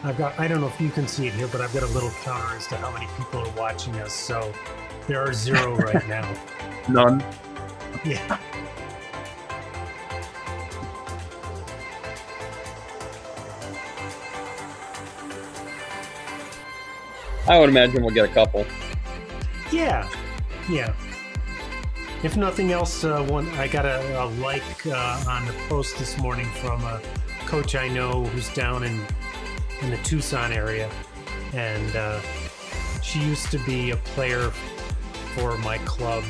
I don't know if you can see it here, but I've got a little counter as to how many people are watching us. So there are 0 right now. None. Yeah. I would imagine we'll get a couple. Yeah. If nothing else, I got a like on the post this morning from a coach I know who's down in the Tucson area, and she used to be a player for my club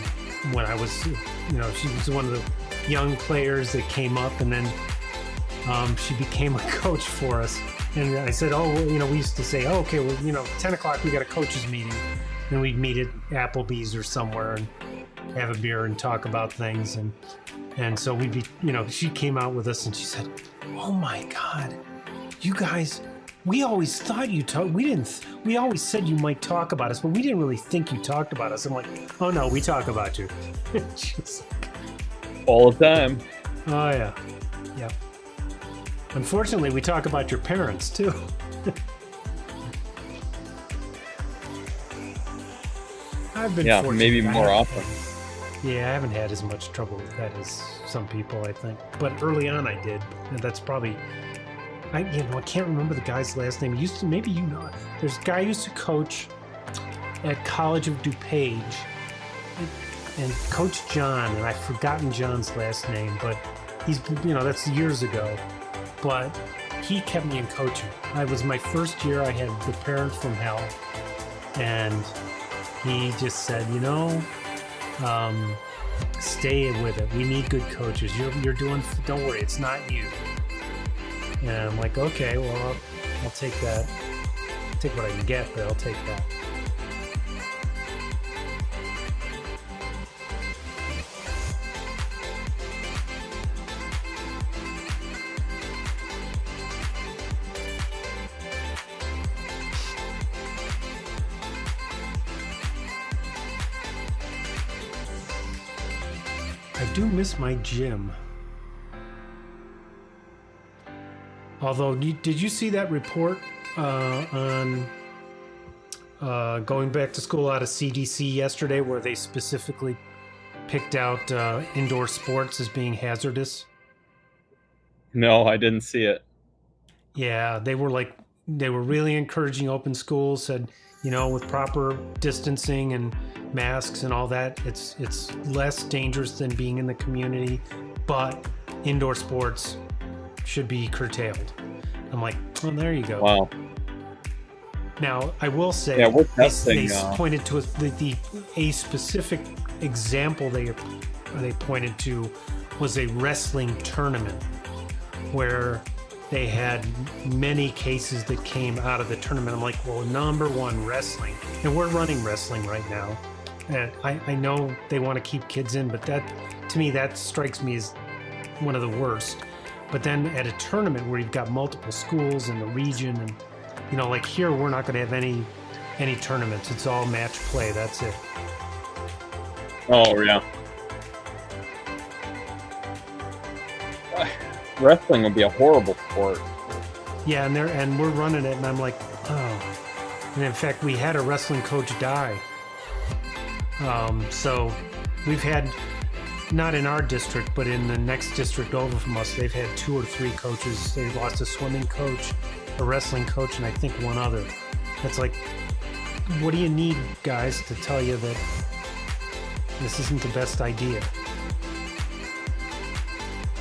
when I was, she was one of the young players that came up, and then she became a coach for us. And I said, we used to say, okay, well, 10 o'clock we got a coaches meeting, and we'd meet at Applebee's or somewhere and have a beer and talk about things, and so we'd be, she came out with us and she said, oh my God, you guys, we always thought we always said you might talk about us, but we didn't really think you talked about us. I'm like, oh no, we talk about you. All the time. Oh yeah. Unfortunately, we talk about your parents too. I've been fortunate. Maybe more often. Yeah, I haven't had as much trouble with that as some people, I think. But early on, I did. And that's probably. I can't remember the guy's last name. There's a guy who used to coach at College of DuPage, and Coach John, and I've forgotten John's last name, but he's, that's years ago. But he kept me in coaching. I was my first year. I had the parents from hell, and he just said, stay with it. We need good coaches. You're doing. Don't worry, it's not you. And I'm like, okay, well, I'll take that. Take what I can get, but I'll take that. I do miss my gym. Although, did you see that report on going back to school out of CDC yesterday, where they specifically picked out indoor sports as being hazardous? No, I didn't see it. Yeah, they were really encouraging open schools, said, with proper distancing and masks and all that, it's less dangerous than being in the community, but indoor sports should be curtailed. I'm like, well, there you go. Wow. Now, I will say, they pointed to a specific example they pointed to was a wrestling tournament where they had many cases that came out of the tournament. I'm like, well, number one, wrestling. And we're running wrestling right now. And I know they want to keep kids in, but to me, that strikes me as one of the worst. But then at a tournament where you've got multiple schools in the region, and like here, we're not going to have any tournaments. It's all match play. That's it. Oh yeah. Wrestling would be a horrible sport. Yeah, and we're running it, and I'm like, oh. And in fact, we had a wrestling coach die. So we've had, not in our district, but in the next district over from us, they've had 2 or 3 coaches. They lost a swimming coach, a wrestling coach, and I think one other. It's like, what do you need, guys, to tell you that this isn't the best idea?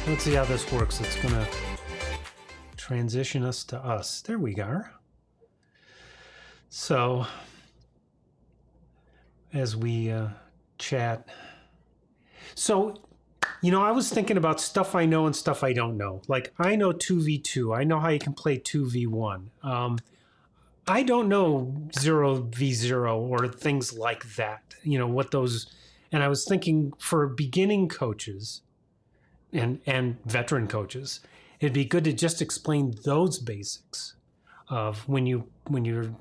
Let's see how this works. It's going to transition us to us. There we go. So, as we chat. So, I was thinking about stuff I know and stuff I don't know. Like, I know 2v2. I know how you can play 2v1. I don't know 0v0 or things like that. What those... And I was thinking for beginning coaches and veteran coaches, it'd be good to just explain those basics of when you're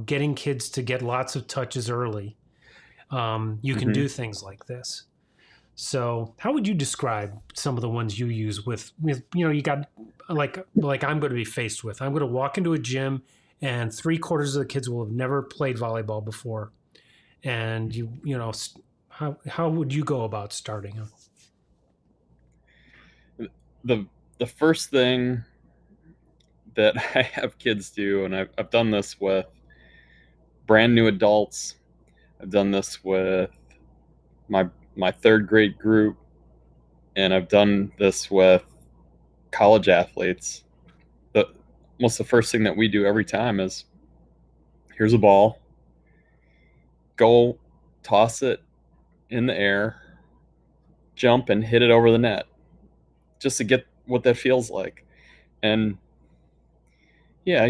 getting kids to get lots of touches early. You can do things like this. So, how would you describe some of the ones you use with you got like I'm going to be faced with. I'm going to walk into a gym and 3/4 of the kids will have never played volleyball before, and how would you go about starting? The the first thing that I have kids do, and I've done this with brand new adults. I've done this with my third grade group, and I've done this with college athletes. The Almost the first thing that we do every time is, here's a ball, go toss it in the air, jump and hit it over the net, just to get what that feels like. And yeah,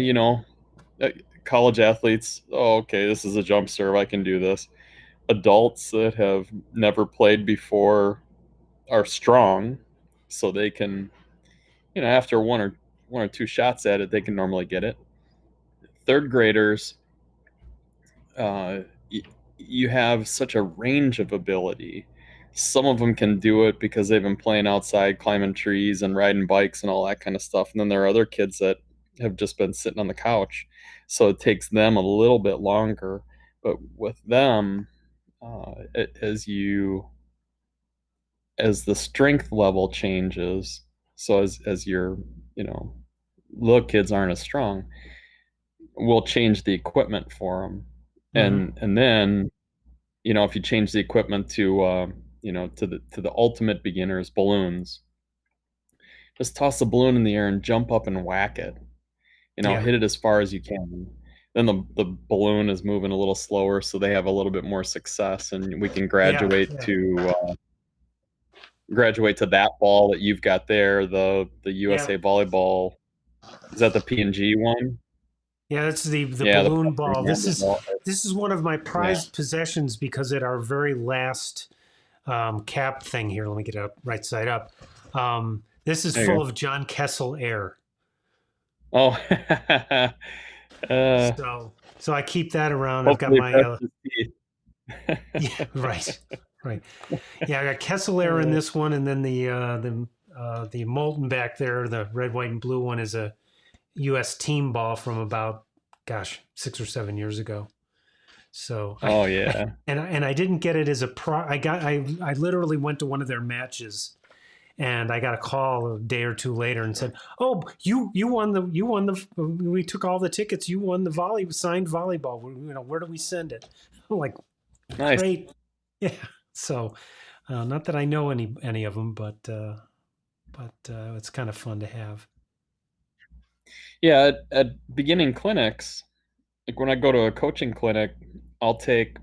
college athletes, oh, okay, this is a jump serve, I can do this. Adults that have never played before are strong, so they can, after one or two shots at it, they can normally get it. Third graders, uh, you have such a range of ability. Some of them can do it because they've been playing outside, climbing trees and riding bikes and all that kind of stuff. And then there are other kids that have just been sitting on the couch, so it takes them a little bit longer. But with them, as the strength level changes, so as your little kids aren't as strong, we'll change the equipment for them. Mm-hmm. And then, if you change the equipment to the ultimate beginners, balloons, just toss the balloon in the air and jump up and whack it. Yeah, Hit it as far as you can. Then the balloon is moving a little slower, so they have a little bit more success, and we can yeah, graduate yeah, to that ball that you've got there, the yeah. USA volleyball. Is that the P&G one? Yeah, that's the Yeah, the balloon ball. This normal is ball. this is one of my Yeah, prized possessions because at our very last cap thing here, let me get it up right side up. This is there you full go. of John Kessel air. Oh, uh, So I keep that around. I've got hopefully my brush his teeth. yeah, right, right. Yeah, I got Kessel air in this one, and then the molten back there, the red, white, and blue one is a U.S. team ball from about, gosh, 6 or 7 years ago. So Oh yeah. and I didn't get it as a pro. I literally went to one of their matches, and I got a call a day or two later and said, "Oh, you won the we took all the tickets. You won the signed volleyball. Where do we send it?" I'm like, Nice. great, yeah. So not that I know any of them, but it's kind of fun to have. Yeah, at beginning clinics, like when I go to a coaching clinic, I'll take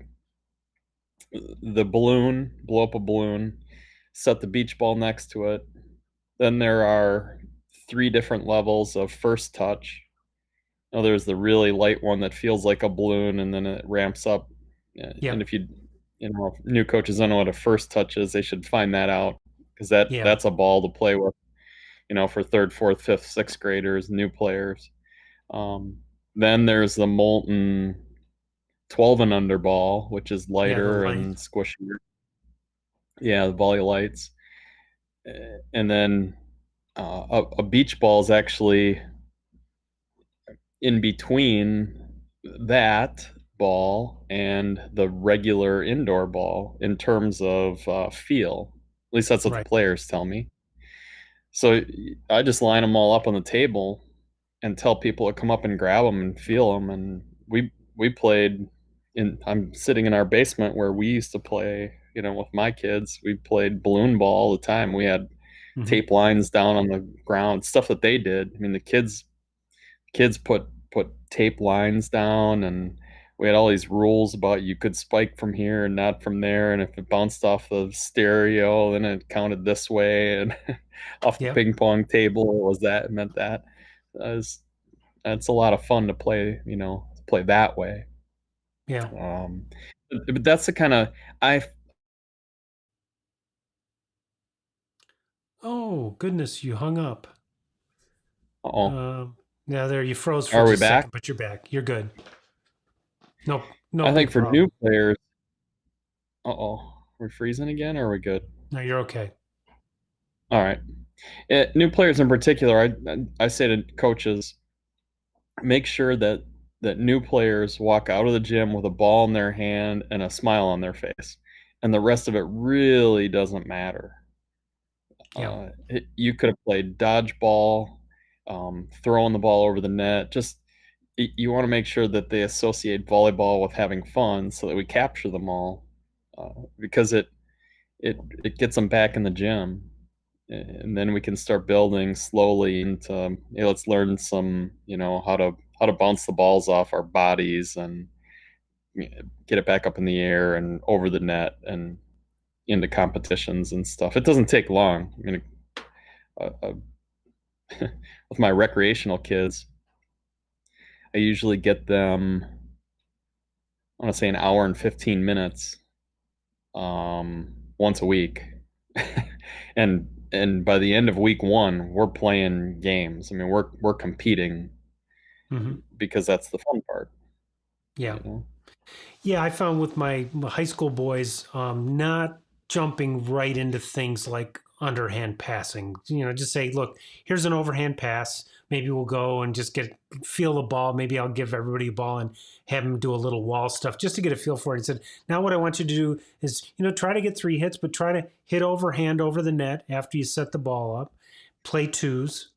the balloon, blow up a balloon, set the beach ball next to it. Then there are three different levels of first touch. Now there's the really light one that feels like a balloon, and then it ramps up. And Yep, if new coaches don't know what a first touch is, they should find that out, because yeah, that's a ball to play with, for third, fourth, fifth, sixth graders, new players. Um, then there's the molten 12 and under ball, which is yeah. The lighter light, and squishier. Yeah, the volley lights. And then a beach ball is actually in between that ball and the regular indoor ball in terms of feel. At least that's what the right. players tell me. So I just line them all up on the table and tell people to come up and grab them and feel them. And we played in. I'm sitting in our basement where we used to play. With my kids, we played balloon ball all the time. We had Hmm. tape lines down on the ground, stuff that they did. I mean, the kids put tape lines down, and we had all these rules about you could spike from here and not from there, and if it bounced off the stereo, then it counted this way, and off the Yep, ping pong table, it meant that. That's that's a lot of fun to play, to play that way. yeah. Um, but that's the kind of I. Oh goodness, you hung up. Oh, Um, yeah, there you froze for are we just a back? second, but you're back. You're good. No, no I think big for new problem. players. Oh, we're freezing again, or are we good? No, you're okay. All right. New players in particular, I say to coaches, make sure that new players walk out of the gym with a ball in their hand and a smile on their face, and the rest of it really doesn't matter. Yeah. You could have played dodgeball, throwing the ball over the net. Just you want to make sure that they associate volleyball with having fun, so that we capture them all, because it gets them back in the gym, and then we can start building slowly into, let's learn some, how to bounce the balls off our bodies and get it back up in the air and over the net and into competitions and stuff. It doesn't take long. I mean, uh, with my recreational kids, I usually get them, I want to say, an hour and 15 minutes, once a week. And by the end of week one, we're playing games. I mean, we're competing, Hmm. because that's the fun part, Yeah. you know. Yeah, I found with my high school boys, not jumping right into things like underhand passing. Just say, look, here's an overhand pass. Maybe we'll go and just feel the ball. Maybe I'll give everybody a ball and have them do a little wall stuff just to get a feel for it. He said, now what I want you to do is, try to get 3 hits, but try to hit overhand over the net after you set the ball up. Play twos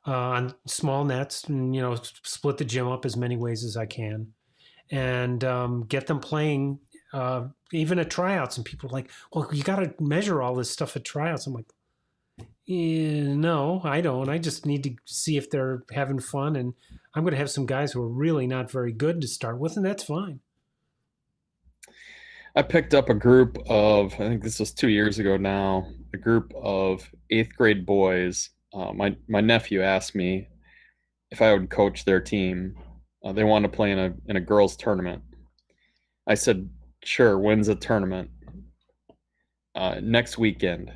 on small nets, and split the gym up as many ways as I can, and get them playing, even at tryouts. And people are like, well, you got to measure all this stuff at tryouts. I'm like, no, I don't. I just need to see if they're having fun. And I'm going to have some guys who are really not very good to start with, and that's fine. I picked up a group of, I think this was 2 years ago now, a group of eighth grade boys. My nephew asked me if I would coach their team. They wanted to play in a girls' tournament. I said, sure. When's the tournament? Next weekend.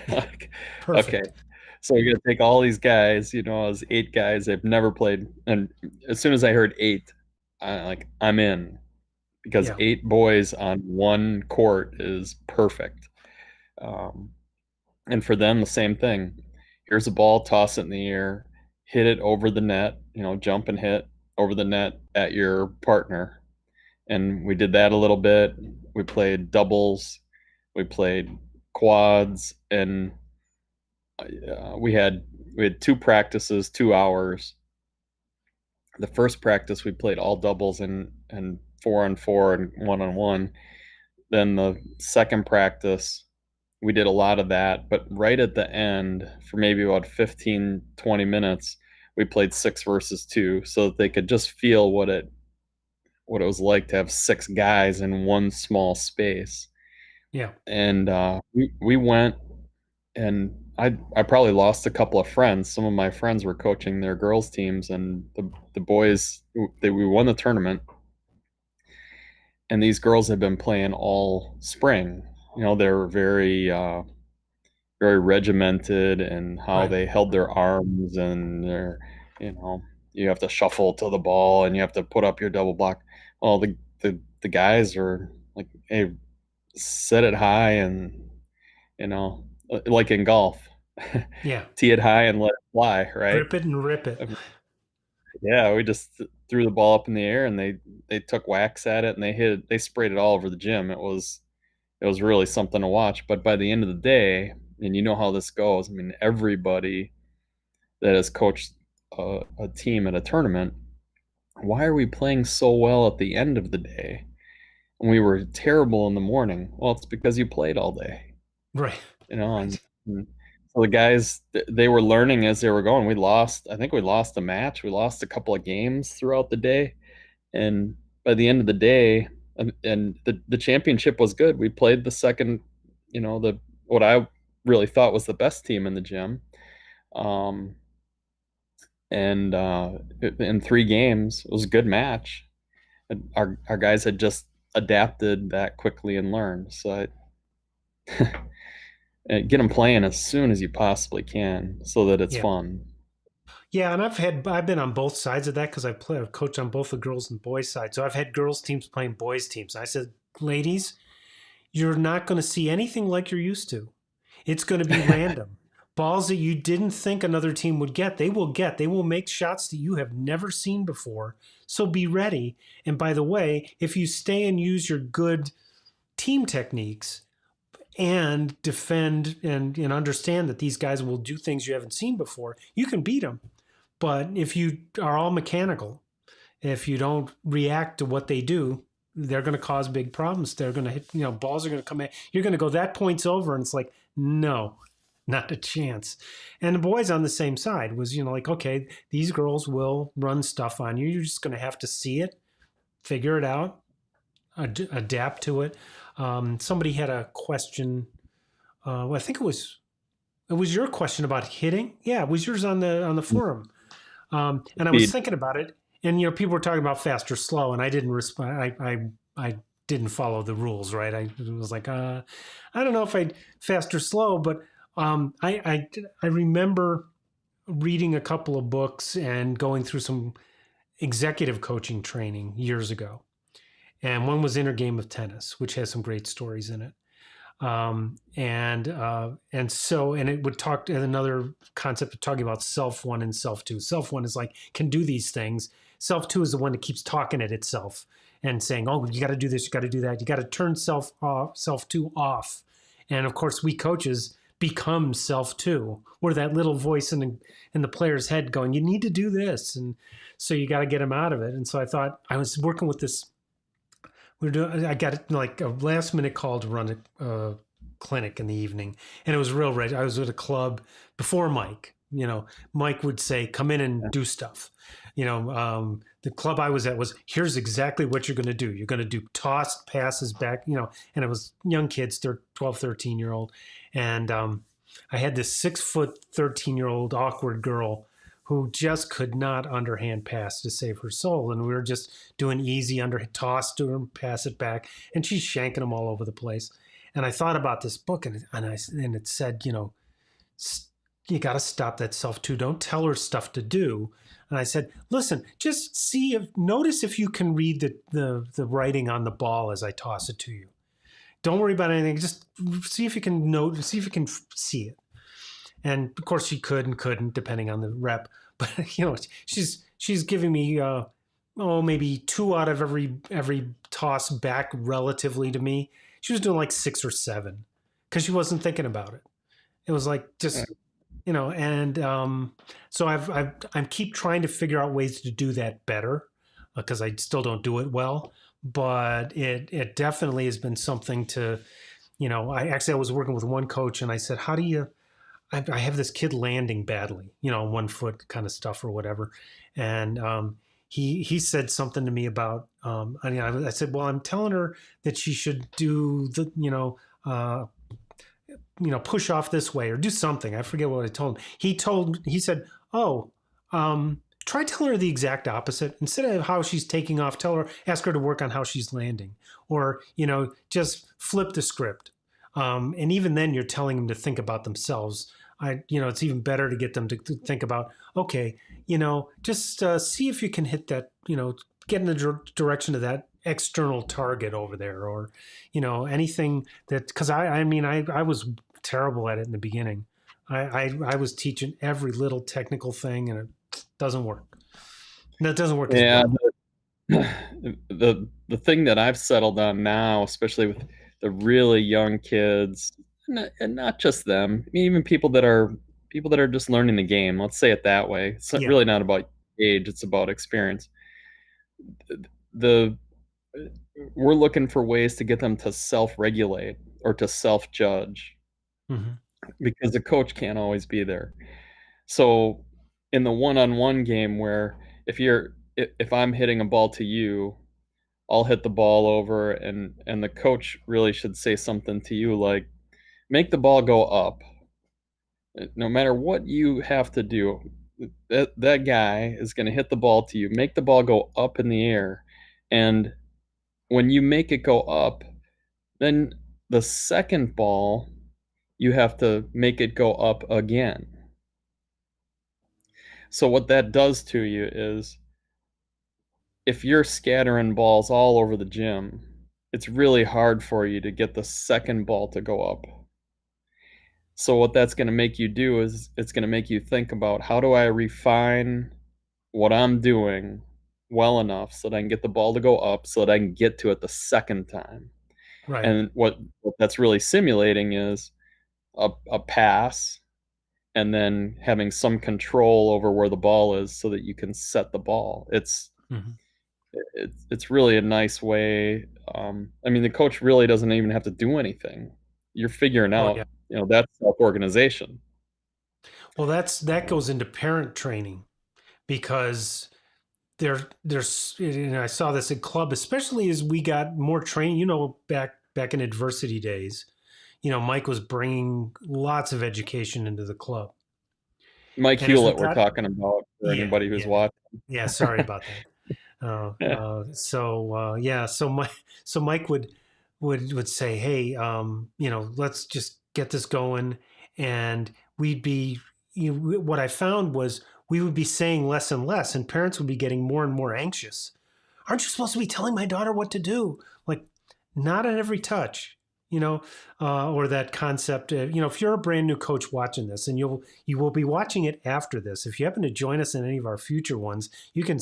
Like, okay, Perfect. so we're gonna take all these guys. As 8 guys, they've never played, and as soon as I heard eight, I'm in, because Yeah. 8 boys on one court is perfect. Um, and for them, the same thing. Here's a ball, toss it in the air, hit it over the net. Jump and hit over the net at your partner. And we did that a little bit. We played doubles, we played quads, and we had 2 practices, 2 hours. The first practice we played all doubles and 4-on-4 and 1-on-1. Then the second practice we did a lot of that, but right at the end, for maybe about 15-20 minutes, we played 6 versus 2, so that they could just feel what it was like to have 6 guys in one small space. Yeah. And we went, and I probably lost a couple of friends. Some of my friends were coaching their girls teams, and the boys, we won the tournament, and these girls had been playing all spring. They were very regimented in how Right. they held their arms, and you know you have to shuffle to the ball and you have to put up your double block. Well, the guys are like, hey, set it high, and like in golf, Yeah. tee it high and let it fly, right? Grip it and rip it. I mean, yeah, we just threw the ball up in the air, and they took wax at it, and they sprayed it all over the gym. It was really something to watch. But by the end of the day, and you know how this goes, I mean, everybody that has coached a team at a tournament, why are we playing so well at the end of the day? And we were terrible in the morning. Well, it's because you played all day, Right. and, Right. and so the guys, they were learning as they were going. I think we lost a match. We lost a couple of games throughout the day. And by the end of the day, and the championship was good. We played the second, the what I really thought was the best team in the gym. Um, and in 3 games, it was a good match. And our guys had just adapted that quickly and learned. So get them playing as soon as you possibly can, so that it's Yeah. fun. Yeah, and I've been on both sides of that because I've coached on both the girls and boys side. So I've had girls teams playing boys teams. I said, ladies, you're not going to see anything like you're used to. It's going to be random. Balls that you didn't think another team would get, they will get. They will make shots that you have never seen before. So be ready. And by the way, if you stay and use your good team techniques and defend and understand that these guys will do things you haven't seen before, you can beat them. But if you are all mechanical, if you don't react to what they do, they're going to cause big problems. They're going to hit, balls are going to come in. You're going to go, that point's over. And it's like, no, not a chance. And the boys on the same side was, like, okay, these girls will run stuff on you. You're just going to have to see it, figure it out, adapt to it. Somebody had a question. Well, I think it was your question about hitting. Yeah, it was yours on the forum. And I was thinking about it, and people were talking about fast or slow, and I didn't respond. I didn't follow the rules, right? I was like, I don't know if I fast or slow, but I remember reading a couple of books and going through some executive coaching training years ago, and one was Inner Game of Tennis, which has some great stories in it. And it would talk to another concept of talking about self one and self two. Self one is like, can do these things. Self two is the one that keeps talking at itself and saying, oh, you got to do this, you got to do that. You got to turn self two off. And of course, we coaches become self two, or that little voice in the player's head going, you need to do this. And so you got to get them out of it. And so I thought, I was working with this. I got like a last minute call to run a clinic in the evening, and it was real red. I was at a club before Mike. Mike would say, "Come in and do stuff." The club I was at was, here's exactly what you're going to do. You're going to do tossed passes back. And it was young kids, they're 12, 13-year-old, and I had this 6', 13-year-old awkward girl who just could not underhand pass to save her soul. And we were just doing easy under toss to her, pass it back. And she's shanking them all over the place. And I thought about this book, and it said, you got to stop that self too. Don't tell her stuff to do. And I said, listen, just notice if you can read the writing on the ball as I toss it to you. Don't worry about anything. Just see if you can see if you can see it. And of course she could and couldn't, depending on the rep. But she's giving me maybe 2 out of every toss back relatively to me. She was doing like 6 or 7 because she wasn't thinking about it. It was like just and so I'm keep trying to figure out ways to do that better because I still don't do it well. But it definitely has been something to, I was working with one coach, and I said, how do you? I have this kid landing badly, 1 foot kind of stuff or whatever. And he said something to me about, I said, well, I'm telling her that she should do push off this way or do something. I forget what I told him. He said, try telling her the exact opposite. Instead of how she's taking off, ask her to work on how she's landing, or, just flip the script. And even then you're telling them to think about themselves. It's even better to get them to think about, okay, just see if you can hit that, get in the direction of that external target over there, or, anything that, cause I was terrible at it in the beginning. I was teaching every little technical thing, and it doesn't work. No, it doesn't work. Yeah. The thing that I've settled on now, especially with the really young kids, and not just them, I mean, even people that are just learning the game. Let's say it that way. It's really not about age; it's about experience. We're looking for ways to get them to self-regulate or to self-judge, because the coach can't always be there. So, in the one-on-one game, where if I'm hitting a ball to you, I'll hit the ball over, and the coach really should say something to you like, make the ball go up. No matter what you have to do, that guy is going to hit the ball to you. Make the ball go up in the air. And when you make it go up, then the second ball, you have to make it go up again. So what that does to you is, if you're scattering balls all over the gym, it's really hard for you to get the second ball to go up. So what that's going to make you do is it's going to make you think about, how do I refine what I'm doing well enough so that I can get the ball to go up so that I can get to it the second time. Right. And what that's really simulating is a pass, and then having some control over where the ball is so that you can set the ball. Hmm. It's really a nice way. I mean, the coach really doesn't even have to do anything. You're figuring Oh yeah. out, that's self-organization. Well, that goes into parent training because there's and I saw this in club, especially as we got more training. Back in adversity days, Mike was bringing lots of education into the club, Mike and as we Hewlett we're got talking about, for yeah anybody who's yeah watching. yeah. Sorry about that. Yeah. Yeah. So Mike would say, "Hey, let's just get this going," and we'd be. What I found was we would be saying less and less, and parents would be getting more and more anxious. Aren't you supposed to be telling my daughter what to do? Like, not at every touch. Or that concept. If you're a brand new coach watching this, and you will be watching it after this. If you happen to join us in any of our future ones, you can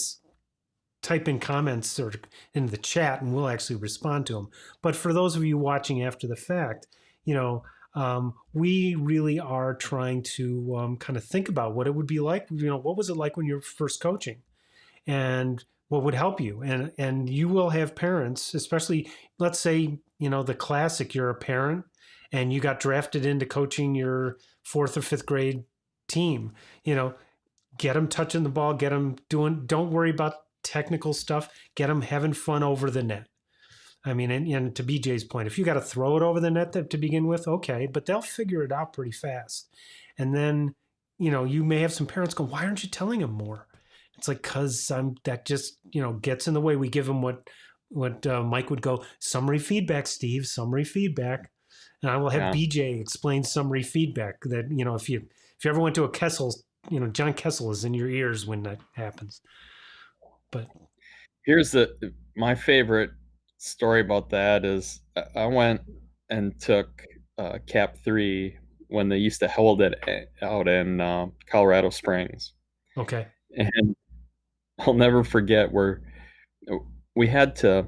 type in comments or in the chat and we'll actually respond to them. But for those of you watching after the fact, we really are trying to kind of think about what it would be like. What was it like when you're first coaching, and what would help you? And you will have parents, especially, let's say, the classic, you're a parent and you got drafted into coaching your fourth or fifth grade team. Get them touching the ball, get them doing, don't worry about technical stuff, get them having fun over the net. I mean, and to BJ's point, if you got to throw it over the net to begin with, okay, but they'll figure it out pretty fast. And then, you may have some parents go, why aren't you telling them more? It's like, cause that just, gets in the way. We give them what Mike would go, summary feedback, Steve, summary feedback. And I will have Yeah. BJ explain summary feedback that, if you ever went to a Kessel's, John Kessel is in your ears when that happens. But Here's my favorite story about that is, I went and took Cap 3 when they used to hold it out in Colorado Springs. okay. And I'll never forget where we had to.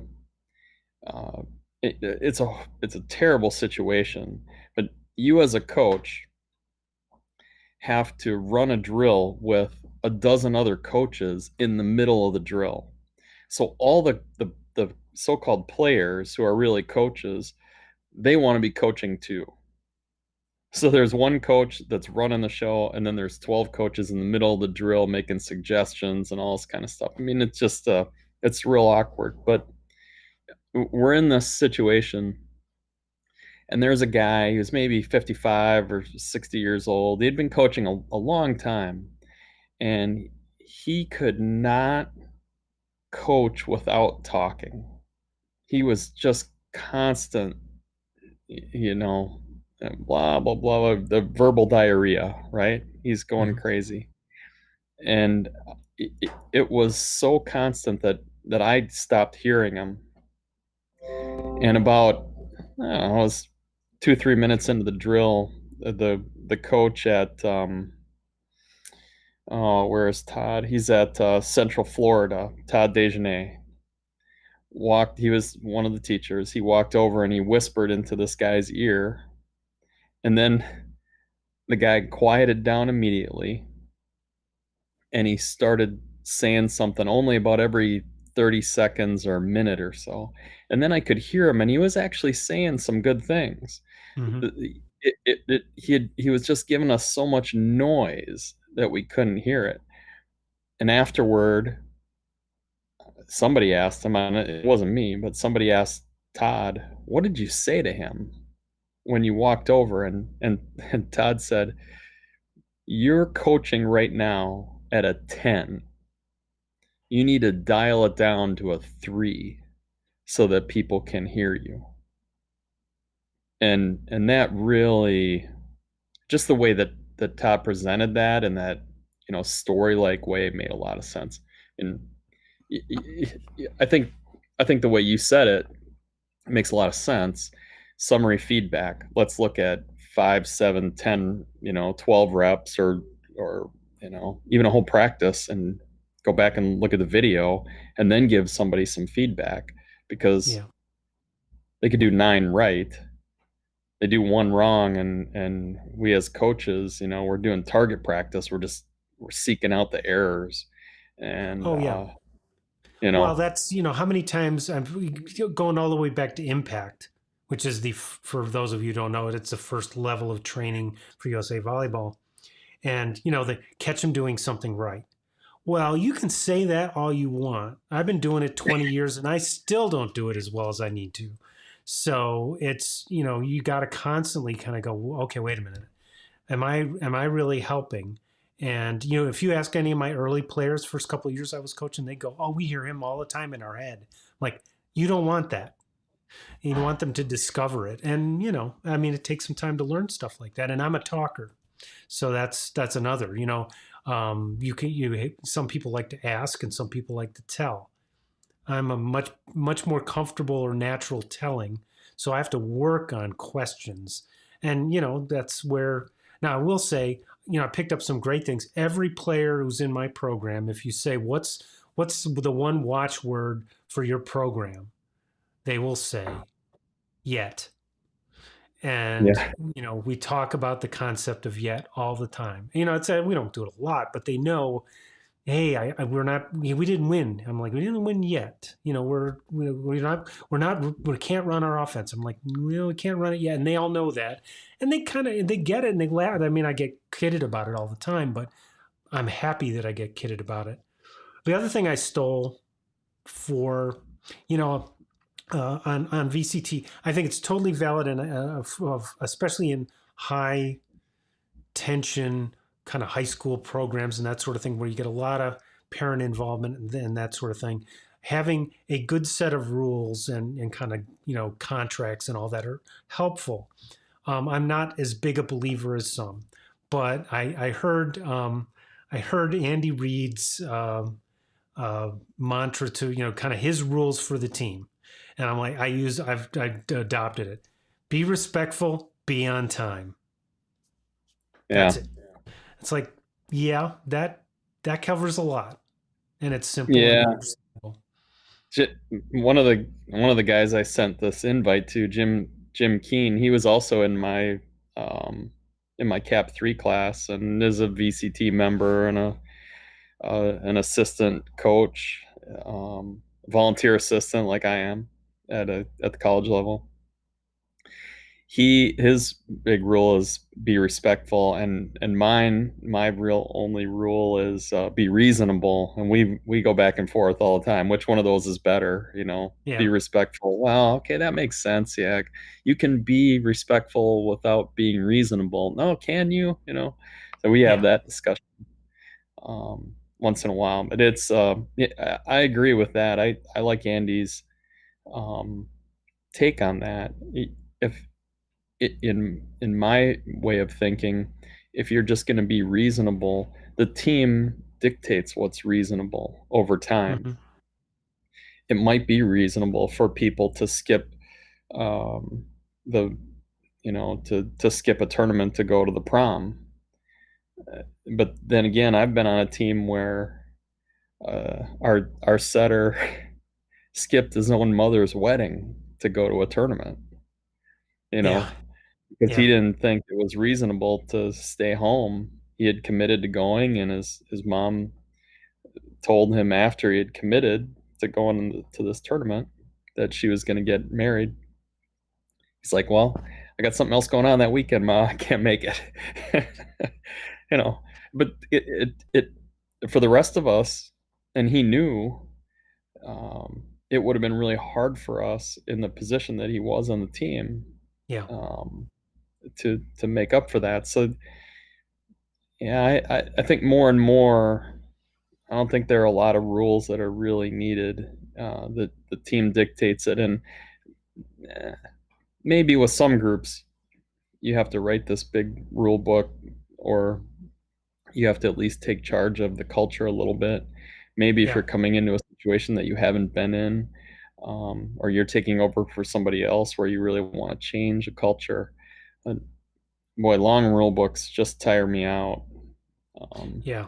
Uh, it's a terrible situation, but you as a coach have to run a drill with a dozen other coaches in the middle of the drill. So all the so-called players who are really coaches, they want to be coaching too. So there's one coach that's running the show, and then there's 12 coaches in the middle of the drill making suggestions and all this kind of stuff. I mean, it's just it's real awkward. But we're in this situation, and there's a guy who's maybe 55 or 60 years old. He'd been coaching a long time, and he could not coach without talking. He was just constant, blah blah blah, the verbal diarrhea, right? He's going Mm-hmm. crazy. And it was so constant that I stopped hearing him. And about, I don't know, it was 2 3 minutes into the drill, the coach at oh, where is Todd? He's at Central Florida. Todd Dejanay walked. He was one of the teachers. He walked over and he whispered into this guy's ear, and then the guy quieted down immediately, and he started saying something only about every 30 seconds or a minute or so. And then I could hear him, and he was actually saying some good things. Mm-hmm. He was just giving us so much noise that we couldn't hear it. And afterward, somebody asked him, and it wasn't me, but somebody asked Todd, "What did you say to him when you walked over?" And Todd said, "You're coaching right now at a 10. You need to dial it down to a 3 so that people can hear you." And that really, just the way that Todd presented that, and that, story like way, made a lot of sense. And I think the way you said it It makes a lot of sense. Summary feedback. Let's look at 5, 7, 10, 12 reps, or even a whole practice, and go back and look at the video and then give somebody some feedback, because Yeah. they could do 9 right. They do 1 wrong, and we as coaches, we're doing target practice. We're seeking out the errors, and Oh yeah. you Well, know, that's, how many times I'm going all the way back to impact, which is for those of you who don't know it, it's the first level of training for USA Volleyball. And, they catch them doing something right. Well, you can say that all you want. I've been doing it 20 years and I still don't do it as well as I need to. So it's, you got to constantly kind of go, okay, wait a minute. Am I really helping? And if you ask any of my early players, first couple of years I was coaching, they go, "Oh, we hear him all the time in our head." Like, you don't want that. You want them to discover it. And it takes some time to learn stuff like that. And I'm a talker, so that's another. Some people like to ask, and some people like to tell. I'm a much more comfortable or natural telling, so I have to work on questions. And that's where, now I will say, I picked up some great things. Every player who's in my program, if you say what's the one watchword for your program, they will say yet. And yeah, we talk about the concept of yet all the time. It's we don't do it a lot, but they know, hey, we're not, we didn't win. I'm like, we didn't win yet. We can't run our offense. I'm like, we can't run it yet. And they all know that. And they get it and they laugh. I mean, I get kidded about it all the time, but I'm happy that I get kidded about it. The other thing I stole for, on VCT, I think it's totally valid, and especially in high tension kind of high school programs and that sort of thing, where you get a lot of parent involvement and that sort of thing. Having a good set of rules and kind of contracts and all that are helpful. I'm not as big a believer as some, but I heard Andy Reid's mantra to kind of his rules for the team, and I'm like, I've adopted it: be respectful, be on time. yeah, That's it. It's like, yeah, that covers a lot, and it's simple and yeah. understandable. One of the guys I sent this invite to, Jim Keen, he was also um, in my Cap 3 class, and is a VCT member and an assistant coach, volunteer assistant like I am at the college level. His big rule is be respectful, and my real only rule is be reasonable. And we go back and forth all the time, which one of those is better, be Yeah, respectful. Well, okay, that makes sense. Yeah, you can be respectful without being reasonable. No, can you? So we have yeah, that discussion once in a while. But it's yeah, I agree with that. I like Andy's um, take on that. If in my way of thinking, if you're just going to be reasonable, the team dictates what's reasonable over time. hmm, It might be reasonable for people to skip um, the to skip a tournament to go to the prom. But then again, I've been on a team where our setter skipped his own mother's wedding to go to a tournament. You yeah, know, because he yeah, didn't think it was reasonable to stay home. He had committed to going, and his mom told him after he had committed to going to this tournament that she was going to get married. He's like, "Well, I got something else going on that weekend, Ma. I can't make it." you know, but for the rest of us, and he knew it would have been really hard for us in the position that he was on the team yeah, um, to make up for that. So yeah, I think more and more, I don't think there are a lot of rules that are really needed. That the team dictates it, and eh, maybe with some groups, you have to write this big rule book, or you have to at least take charge of the culture a little bit. Maybe if yeah, you're coming into a situation that you haven't been in, or you're taking over for somebody else where you really want to change a culture. And boy, long rule books just tire me out. Yeah.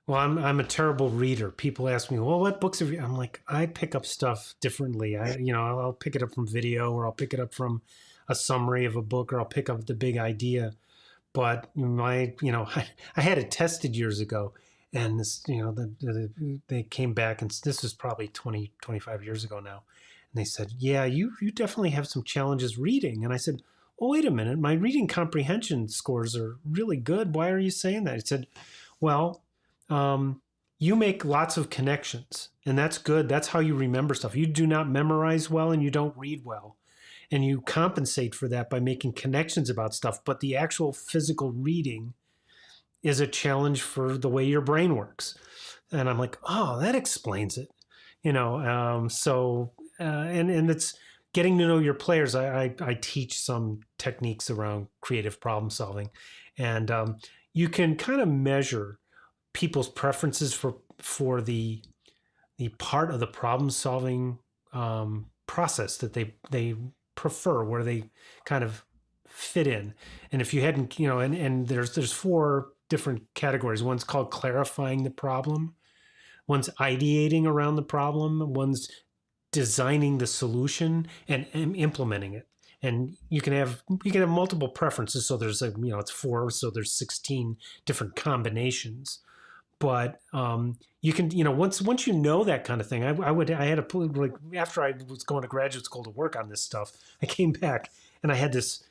Well, I'm a terrible reader. People ask me, "Well, what books have you?" I'm like, I pick up stuff differently. I'll pick it up from video, or I'll pick it up from a summary of a book, or I'll pick up the big idea. But I had it tested years ago, and they came back, and this was probably 20, 25 years ago now, and they said, "Yeah, you definitely have some challenges reading." And I said, "Oh, wait a minute, my reading comprehension scores are really good. Why are you saying that?" He said, "Well, um, you make lots of connections, and that's good. That's how you remember stuff. You do not memorize well, and you don't read well, and you compensate for that by making connections about stuff. But the actual physical reading is a challenge for the way your brain works." And I'm like, "Oh, that explains it." And it's getting to know your players. I teach some techniques around creative problem solving, and you can kind of measure people's preferences for the part of the problem solving process that they prefer, where they kind of fit in. And if you hadn't, and there's four different categories. One's called clarifying the problem. One's ideating around the problem. One's designing the solution and implementing it. And you can have multiple preferences. So there's it's four. So there's 16 different combinations. But you can, once you know that kind of thing. I had a, like, after I was going to graduate school to work on this stuff, I came back and I had this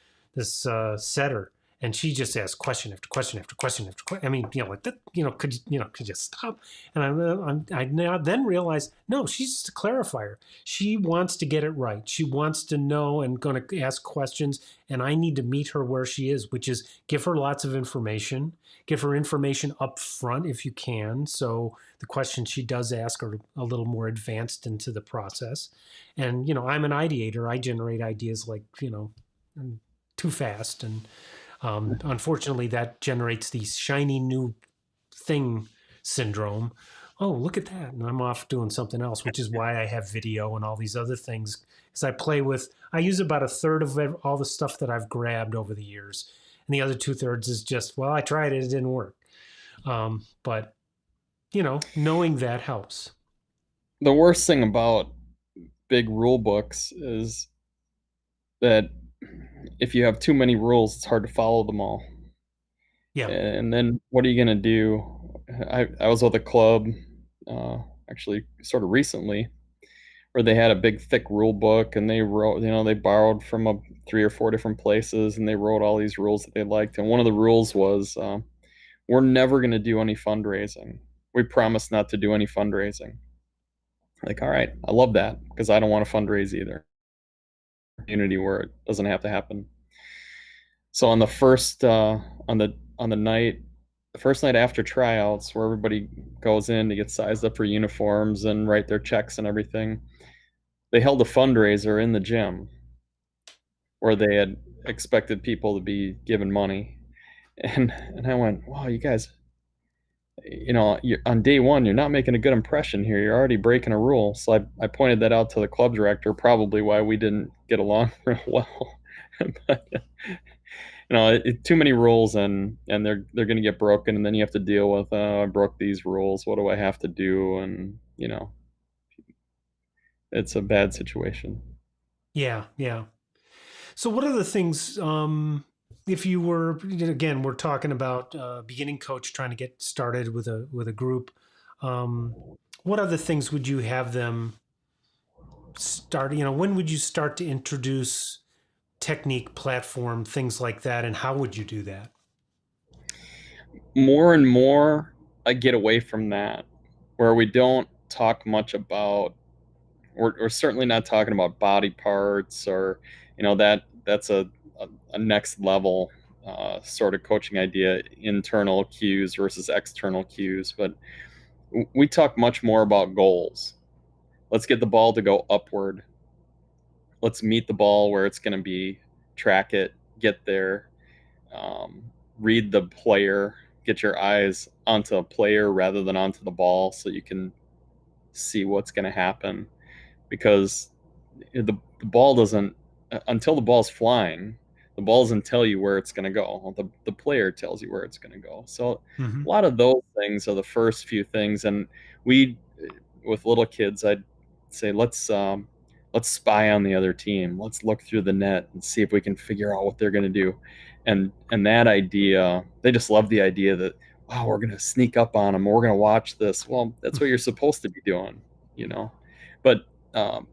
setter, and she just asked question after question after question after question. I mean, like that, could you stop? And I now then realized, no, she's just a clarifier. She wants to get it right. She wants to know and going to ask questions, and I need to meet her where she is, which is give her lots of information. Give her information up front if you can, so the questions she does ask are a little more advanced into the process. And I'm an ideator. I generate ideas like too fast, and unfortunately, that generates the shiny new thing syndrome. Oh, look at that. And I'm off doing something else, which is why I have video and all these other things. Because I use about a third of all the stuff that I've grabbed over the years. And the other 2/3 is just, well, I tried it, it didn't work. But, knowing that helps. The worst thing about big rule books is that if you have too many rules, it's hard to follow them all. Yeah. And then what are you going to do? I was with a club, actually, sort of recently, where they had a big, thick rule book, and they wrote, they borrowed from 3 or 4 different places, and they wrote all these rules that they liked. And one of the rules was, we're never going to do any fundraising. We promise not to do any fundraising. Like, all right, I love that, because I don't want to fundraise either. Community where it doesn't have to happen. So on the first on the night, the first night after tryouts, where everybody goes in to get sized up for uniforms and write their checks and everything, they held a fundraiser in the gym where they had expected people to be given money, and I went, wow, you guys, on day one, you're not making a good impression here. You're already breaking a rule. So I pointed that out to the club director, probably why we didn't get along real well. But, too many rules, and they're going to get broken, and then you have to deal with, oh, I broke these rules. What do I have to do? And it's a bad situation. Yeah. Yeah. So what are the things, if you were, again, we're talking about beginning coach trying to get started with a group. Um, what other things would you have them start? When would you start to introduce technique, platform, things like that, and how would you do that? More and more, I get away from that, where we don't talk much about. We're certainly not talking about body parts, or that's a next level sort of coaching idea, internal cues versus external cues. But we talk much more about goals. Let's get the ball to go upward. Let's meet the ball where it's going to be, track it, get there, um, read the player, get your eyes onto a player rather than onto the ball, so you can see what's going to happen. because the ball doesn't, until the ball's flying, the ball doesn't tell you where it's going to go. Well, the player tells you where it's going to go. So Mm-hmm. a lot of those things are the first few things. And we, with little kids, I'd say let's spy on the other team. Let's look through the net and see if we can figure out what they're going to do. And that idea, they just love the idea that, wow, we're going to sneak up on them. We're going to watch this. Well, that's what you're supposed to be doing, you know. But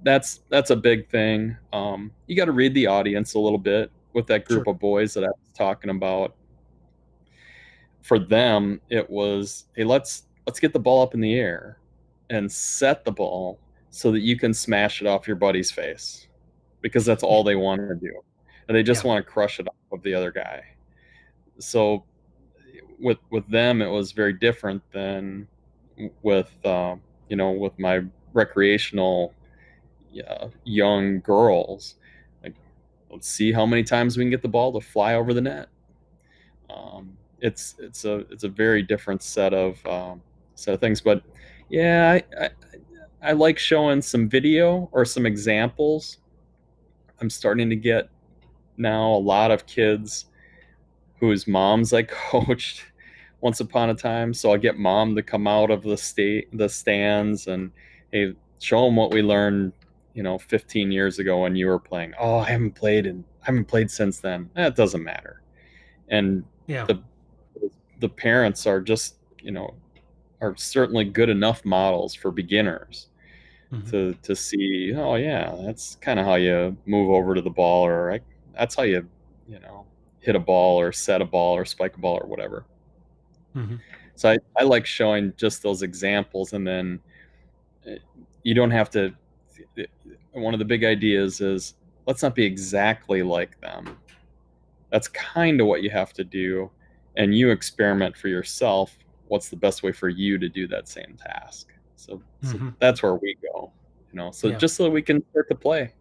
that's a big thing. You got to read the audience a little bit with that group Sure. of boys that I was talking about. For them, it was, hey, let's get the ball up in the air and set the ball so that you can smash it off your buddy's face, because that's all they want to do, and they just Yeah. want to crush it off of the other guy. So with them, it was very different than with with my recreational young girls. Like, let's see how many times we can get the ball to fly over the net. It's a very different set of things. But yeah, I like showing some video or some examples. I'm starting to get now a lot of kids whose moms I coached once upon a time. So I get mom to come out of the stands and, hey, show them what we learned, 15 years ago when you were playing. Oh, I haven't played since then. That doesn't matter. And Yeah. the parents are just, are certainly good enough models for beginners Mm-hmm. to see, oh yeah, that's kind of how you move over to the ball, or that's how you hit a ball or set a ball or spike a ball or whatever. Mm-hmm. So I like showing just those examples, and then you don't have to. One of the big ideas is, let's not be exactly like them. That's kind of what you have to do, and you experiment for yourself. What's the best way for you to do that same task? So Mm-hmm. that's where we go, So Yeah. just so that we can start to play.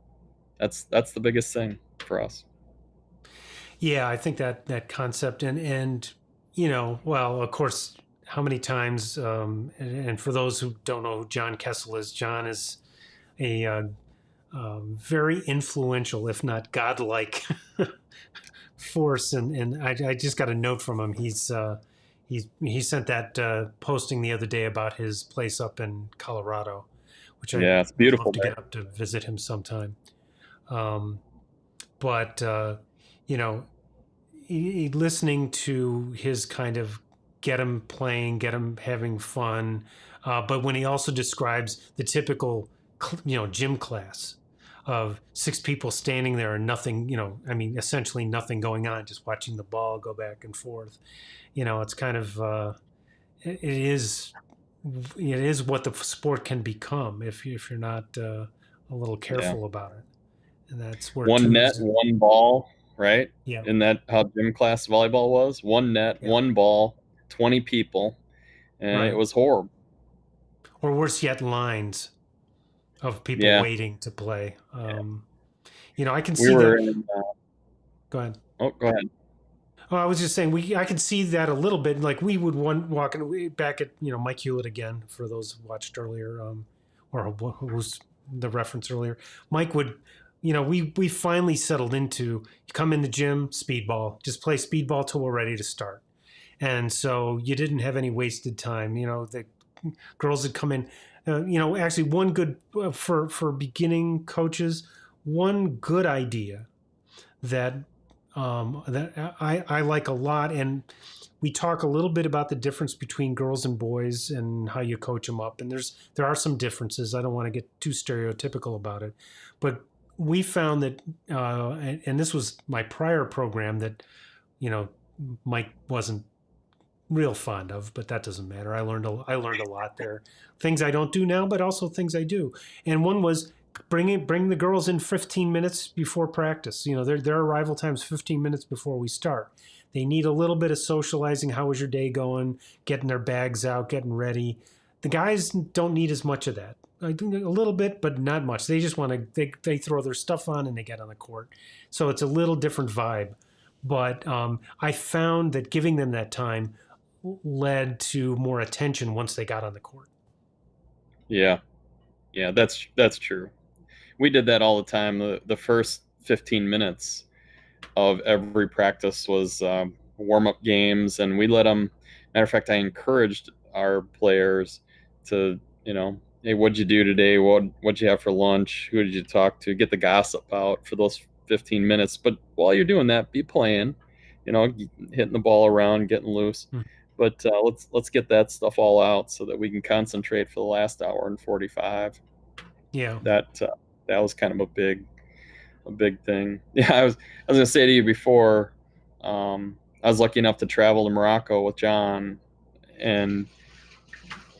That's the biggest thing for us. Yeah, I think that concept and well, of course, how many times and for those who don't know who John Kessel is, John is a very influential, if not godlike, force. And I just got a note from him. He sent that posting the other day about his place up in Colorado, which I Yeah, it's would love beautiful to there. get up to visit him sometime. Um, but you know, listening to his kind of get him playing, get him having fun, but when he also describes the typical, gym class of six people standing there and nothing, I mean, essentially nothing going on, just watching the ball go back and forth. It's kind of it is what the sport can become if you're not a little Yeah. careful about it, and that's where One net, twos. one ball, right? Yeah, Isn't that how gym class volleyball was? One net, yeah, one ball, 20 people, and it right. was horrible. Or worse yet, lines of people Yeah. waiting to play. I can We see were that. in, Go ahead. oh, go ahead. Oh, I was just saying I could see that a little bit. Like we would walking back at Mike Hewlett again for those who watched earlier, or who was the reference earlier. Mike would, we finally settled into you come in the gym, speedball, just play speedball till we're ready to start. And so you didn't have any wasted time. The girls would come in. Actually, one good for beginning coaches, one good idea that I like a lot, and we talk a little bit about the difference between girls and boys and how you coach them up. And there are some differences. I don't want to get too stereotypical about it, but we found that, and this was my prior program that Mike wasn't real fond of, but that doesn't matter. I learned a lot there. Things I don't do now, but also things I do. And one was bring the girls in 15 minutes before practice. Their arrival time's 15 minutes before we start. They need a little bit of socializing. How was your day going? Getting their bags out, getting ready. The guys don't need as much of that. I do a little bit, but not much. They just want to, they throw their stuff on and they get on the court. So it's a little different vibe. But I found that giving them that time led to more attention once they got on the court. Yeah. Yeah, that's true. we did that all the time. The first 15 minutes of every practice was warm up games, and we let them. Matter of fact, I encouraged our players to, hey, what'd you do today? What'd you have for lunch? Who did you talk to? Get the gossip out for those 15 minutes. But while you're doing that, be playing, hitting the ball around, getting loose. Hmm. But let's get that stuff all out so that we can concentrate for the last hour and 45. Yeah. That was kind of a big thing. Yeah, I was gonna say to you before, I was lucky enough to travel to Morocco with John, and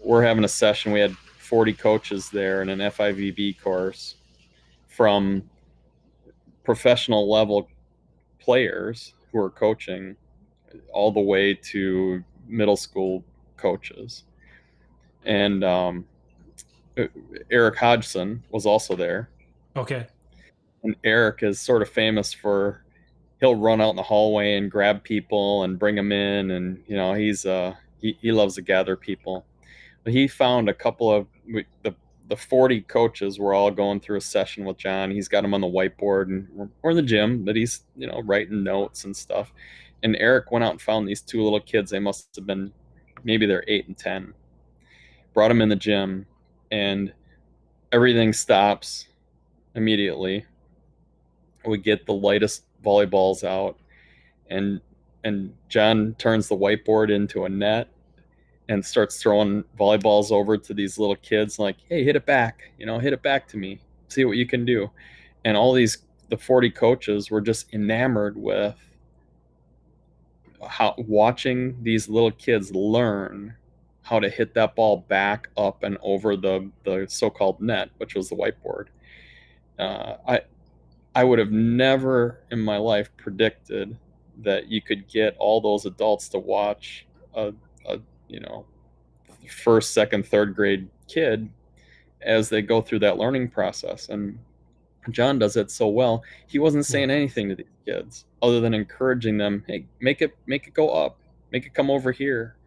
we're having a session. We had 40 coaches there in an FIVB course, from professional level players who are coaching all the way to middle school coaches. And Eric Hodgson was also there. Okay. And Eric is sort of famous for, he'll run out in the hallway and grab people and bring them in, and he loves to gather people. But he found a couple of the 40 coaches were all going through a session with John. He's got them on the whiteboard, and we're in the gym, but he's writing notes and stuff. And Eric went out and found these two little kids. They must have been, maybe they're 8 and 10. Brought them in the gym, and everything stops immediately. We get the lightest volleyballs out, and John turns the whiteboard into a net and starts throwing volleyballs over to these little kids, like, hey, hit it back, hit it back to me, see what you can do. And the 40 coaches were just enamored with watching these little kids learn how to hit that ball back up and over the so-called net, which was the whiteboard. I would have never in my life predicted that you could get all those adults to watch a first, second, third grade kid as they go through that learning process. And John does it so well. He wasn't saying anything to these kids other than encouraging them, hey, make it go up, make it come over here.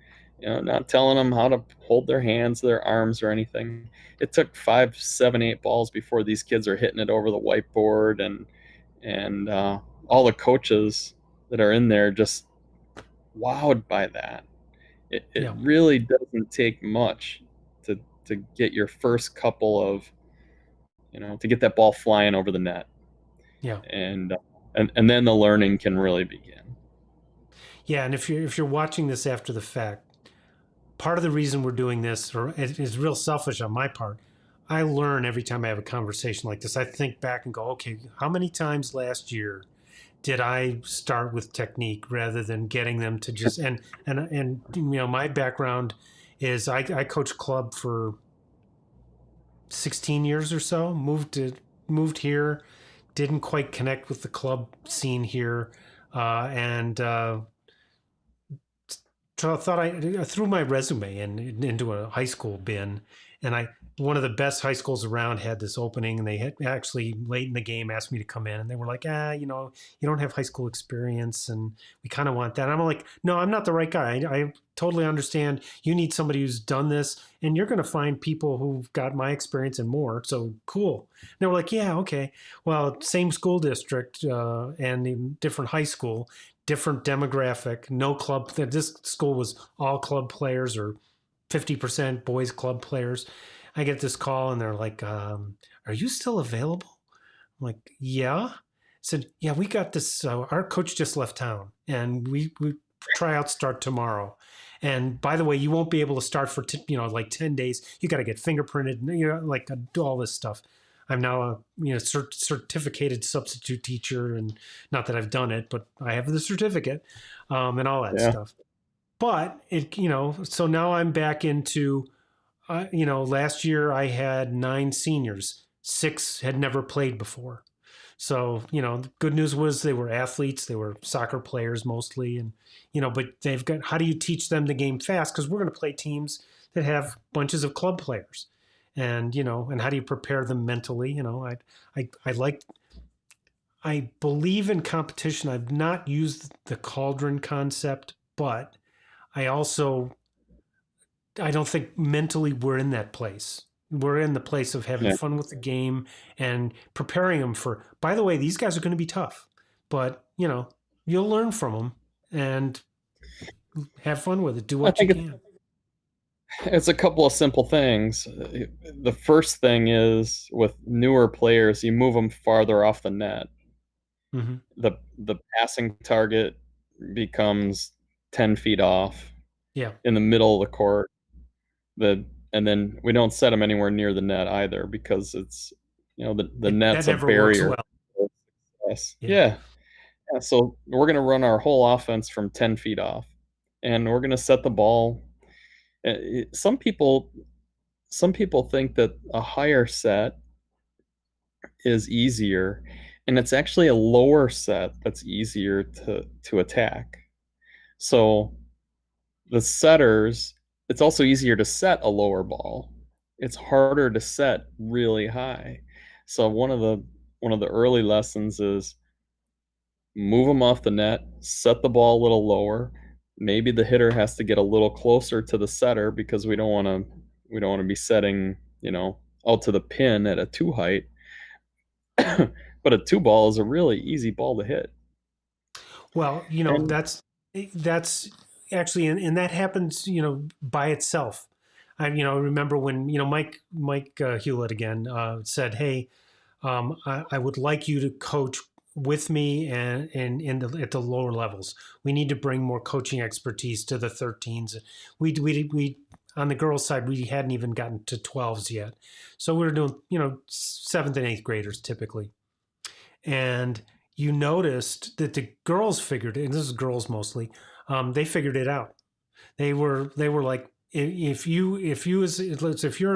Not telling them how to hold their hands, their arms, or anything. It took 5, 7, 8 balls before these kids are hitting it over the whiteboard, and all the coaches that are in there just wowed by that. It really doesn't take much to get your first couple of, to get that ball flying over the net. Yeah. And then the learning can really begin. Yeah, and if you're watching this after the fact, part of the reason we're doing this, or it is real selfish on my part, I learn every time I have a conversation like this. I think back and go, okay, how many times last year did I start with technique rather than getting them to just and my background is I coached club for 16 years or so. Moved here, didn't quite connect with the club scene here, and so I thought I threw my resume into a high school bin, and one of the best high schools around had this opening, and they had actually late in the game asked me to come in, and they were like, you don't have high school experience, and we kind of want that. And I'm like, no, I'm not the right guy. I totally understand. You need somebody who's done this, and you're going to find people who've got my experience and more. So cool. And they were like, yeah, okay. Well, same school district and in different high school, different demographic, no club. This school was all club players or 50% boys club players. I get this call and they're like, are you still available? I'm like, yeah. I said, yeah, we got this. Our coach just left town and we tryouts start tomorrow. And by the way, you won't be able to start for, like 10 days. You got to get fingerprinted, like do all this stuff. I'm now a certificated substitute teacher, and not that I've done it, but I have the certificate and all that stuff. But so now I'm back into, last year I had 9 seniors, 6 had never played before. So, the good news was they were athletes, they were soccer players mostly. And, but they've got, how do you teach them the game fast? Because we're going to play teams that have bunches of club players. And, and how do you prepare them mentally? I believe in competition. I've not used the cauldron concept, but I don't think mentally we're in that place. We're in the place of having Yeah. fun with the game and preparing them for. By the way, these guys are going to be tough, but you'll learn from them and have fun with it. Do I what you think can. it's a couple of simple things. The first thing is with newer players, you move them farther off the net. Hmm. The passing target becomes 10 feet off Yeah, in the middle of the court. And then we don't set them anywhere near the net either because it's the that net's a never works barrier well. for success. Yeah. Yeah. Yeah, so we're going to run our whole offense from 10 feet off, and we're going to set the ball. Some people think that a higher set is easier, and it's actually a lower set that's easier to attack. So the setters, it's also easier to set a lower ball. It's harder to set really high. So one of the early lessons is move them off the net, set the ball a little lower. Maybe the hitter has to get a little closer to the setter because we don't want to be setting, out to the pin at a 2 height. But a 2 ball is a really easy ball to hit. Well, And that's actually, and that happens, by itself. I remember when Mike Hewlett again said, "Hey, I would like you to coach with me and at the lower levels. We need to bring more coaching expertise to the 13s. We on the girls' side, we hadn't even gotten to 12s yet, so we were doing seventh and eighth graders typically, and." You noticed that the girls figured it, and this is girls mostly. They figured it out. They were like, if you're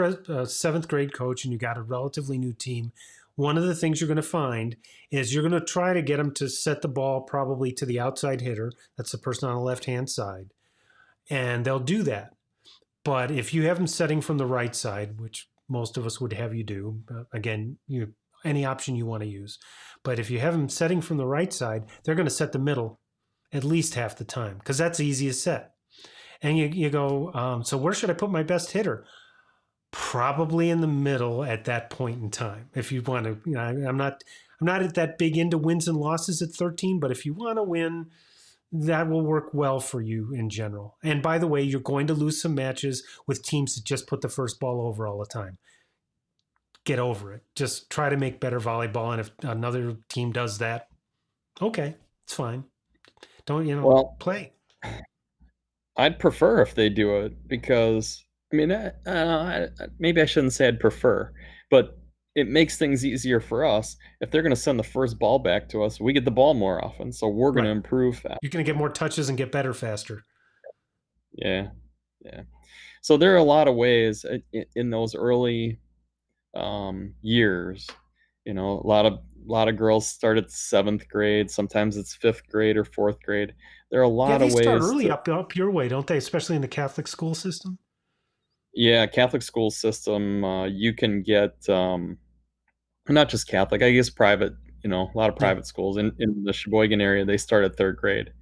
a seventh grade coach and you got a relatively new team, one of the things you're going to find is you're going to try to get them to set the ball probably to the outside hitter. That's the person on the left hand side, and they'll do that. But if you have them setting from the right side, which most of us would have you do, again, any option you want to use. But if you have them setting from the right side, they're going to set the middle at least half the time because that's the easiest set. And you go, so where should I put my best hitter? Probably in the middle at that point in time. If you want to, I'm not at that big into wins and losses at 13, but if you want to win, that will work well for you in general. And by the way, you're going to lose some matches with teams that just put the first ball over all the time. Get over it. Just try to make better volleyball. And if another team does that, okay, it's fine. Don't, well, play. I'd prefer if they do it because I mean, maybe I shouldn't say I'd prefer, but it makes things easier for us. If they're going to send the first ball back to us, we get the ball more often, so we're going to Right. improve that. You're going to get more touches and get better faster. Yeah, yeah. So there are a lot of ways in those early years. A lot of girls start at 7th grade. Sometimes it's 5th grade or 4th grade. There are a Yeah, lot they of start ways early to. up your way, don't they? Especially in the Catholic school system. Yeah, Catholic school system. You can get not just Catholic. I guess private. A lot of Yeah. private schools in the Sheboygan area. They start at 3rd grade,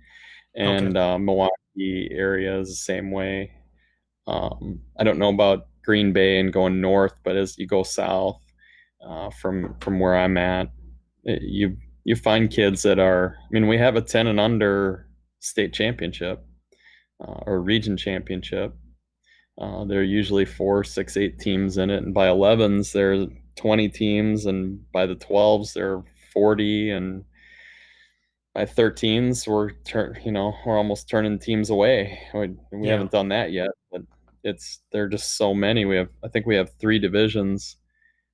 Okay. and Milwaukee area is the same way. I don't know about Green Bay and going north, but as you go south from where I'm at, you find kids that are. I mean, we have a 10 and under state championship or region championship. There are usually 4, 6, 8 teams in it, and by 11s there's 20 teams, and by the 12s there are 40, and by 13s we're almost turning teams away. We Yeah. haven't done that yet, but there are just so many. I think we have 3 divisions.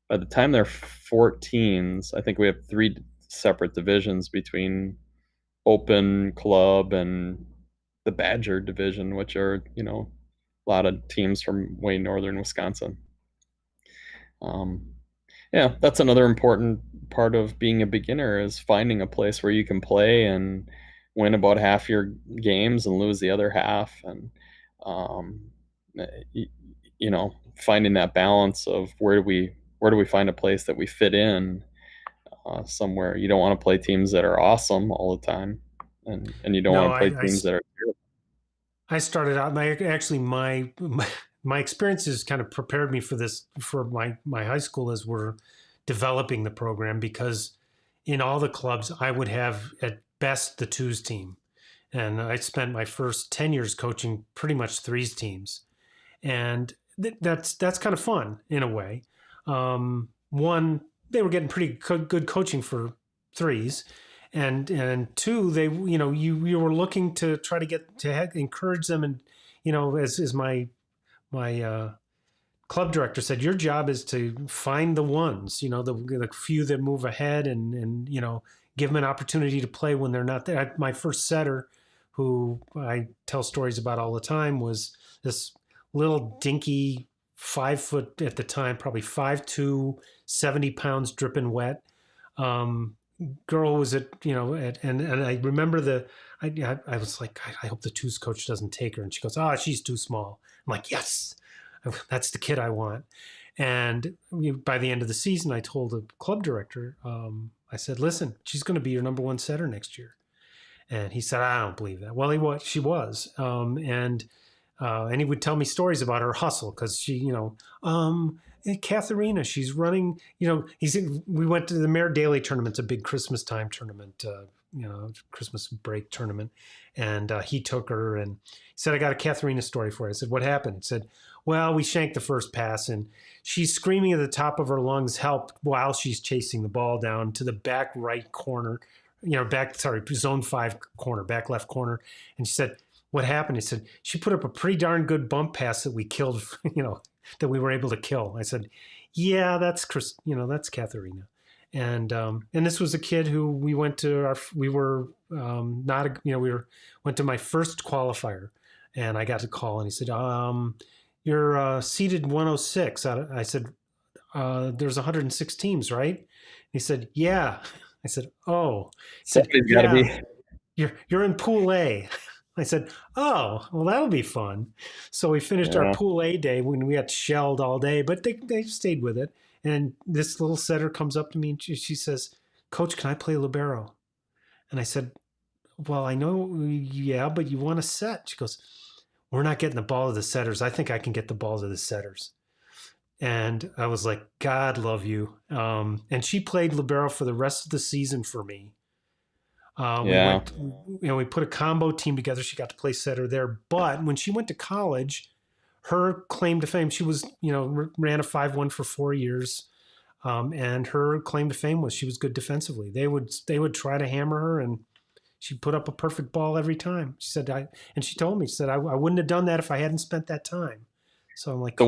By the time they're 14s, I think we have 3 separate divisions between open club and the Badger division, which are a lot of teams from way northern Wisconsin. Um, yeah, that's another important part of being a beginner is finding a place where you can play and win about half your games and lose the other half, and um, finding that balance of where do we find a place that we fit in somewhere. You don't want to play teams that are awesome all the time, and you don't No, want to play teams that are terrible. I started out my my experiences kind of prepared me for this, for my high school as we're developing the program, because in all the clubs I would have at best the twos team. And I spent my first 10 years coaching pretty much threes teams. And that's kind of fun in a way. One, they were getting pretty good coaching for threes, and two, they, you were looking to try to get to encourage them, and as my club director said, your job is to find the ones, the few that move ahead, and give them an opportunity to play when they're not there. My first setter, who I tell stories about all the time, was this little dinky 5 foot at the time, probably 5'2", 70 pounds, dripping wet. Girl was and I remember I was like, I hope the twos coach doesn't take her. And she goes, she's too small. I'm like, yes, that's the kid I want. And by the end of the season, I told the club director, I said, listen, she's going to be your number one setter next year. And he said, I don't believe that. Well, she was. And he would tell me stories about her hustle, because she, Katharina, she's running, we went to the Mayor Daily tournament, a big Christmas time tournament, Christmas break tournament. And he took her and he said, I got a Katharina story for you. I said, what happened? He said, well, we shanked the first pass and she's screaming at the top of her lungs, help, while she's chasing the ball down to the back right corner, zone 5 corner, back left corner. And she said, what happened? He said, she put up a pretty darn good bump pass that we killed, that we were able to kill. I said, yeah, that's that's Katharina. And this was a kid who we went to we went to my first qualifier, and I got a call and he said, you're seated 106. I said, there's 106 teams, right? He said, yeah. I said, oh, Somebody's got to be. You're in Pool A. I said, oh, well, that'll be fun. So we finished our Pool A day when we got shelled all day, but they stayed with it. And this little setter comes up to me and she says, Coach, can I play libero? And I said, well, I know, yeah, but you want a set. She goes, we're not getting the ball to the setters. I think I can get the ball to the setters. And I was like, God love you. And she played libero for the rest of the season for me. We put a combo team together. She got to play setter there. But when she went to college, her claim to fame, she was, ran a 5-1 for 4 years. And her claim to fame was she was good defensively. They would try to hammer her, and she put up a perfect ball every time. She said, and she told me, she said, I wouldn't have done that if I hadn't spent that time. So I'm like, the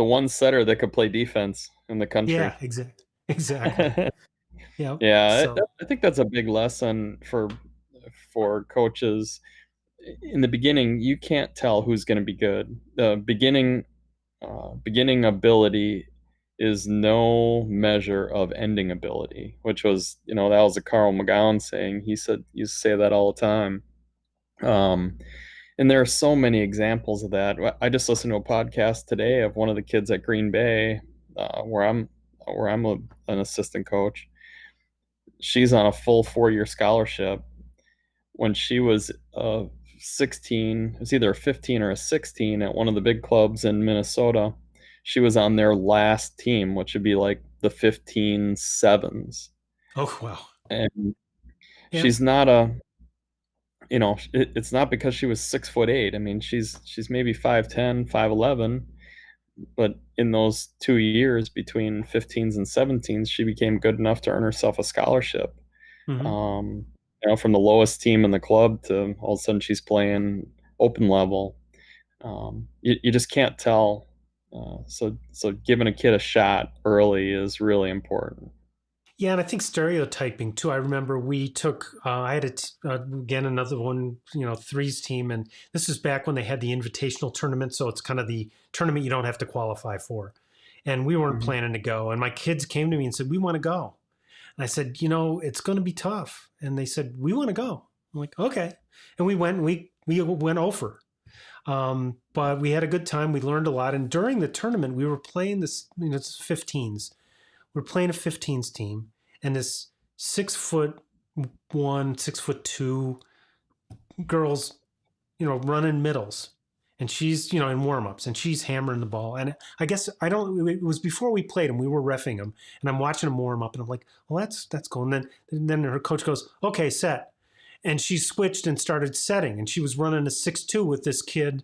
one setter that could play defense in the country. Yeah, exactly. Yeah. So, I think that's a big lesson for coaches. In the beginning, you can't tell who's going to be good. The beginning ability is no measure of ending ability, which was, that was a Carl McGowan saying. He said, you say that all the time. And there are so many examples of that. I just listened to a podcast today of one of the kids at Green Bay, where I'm an assistant coach. She's on a full 4-year scholarship. When she was 16, it was either a 15 or a 16 at one of the big clubs in Minnesota. She was on their last team, which would be like the 15 sevens. Oh, wow. And she's not it's not because she was 6'8". I mean, she's maybe 5'10", 5'11", but in those 2 years between 15s and 17s, she became good enough to earn herself a scholarship. Mm-hmm. From the lowest team in the club to all of a sudden she's playing open level. You just can't tell. So giving a kid a shot early is really important. Yeah, and I think stereotyping too. I remember we took, I had again another one, threes team, and this is back when they had the invitational tournament, so it's kind of the tournament you don't have to qualify for. And we weren't planning to go, and my kids came to me and said, we want to go. And I said, it's going to be tough. And they said, we want to go. I'm like, okay. And we went, and we went over. But we had a good time. We learned a lot. And during the tournament, we were playing this, it's 15s. We're playing a 15s team, and this 6'1", 6'2" girls, running middles. and she's in warm-ups, and she's hammering the ball. And I guess I don't. It was before we played him. We were reffing him, and I'm watching him warm up, and I'm like, well, that's cool. And then her coach goes, okay, set. And she switched and started setting, and she was running a 6-2 with this kid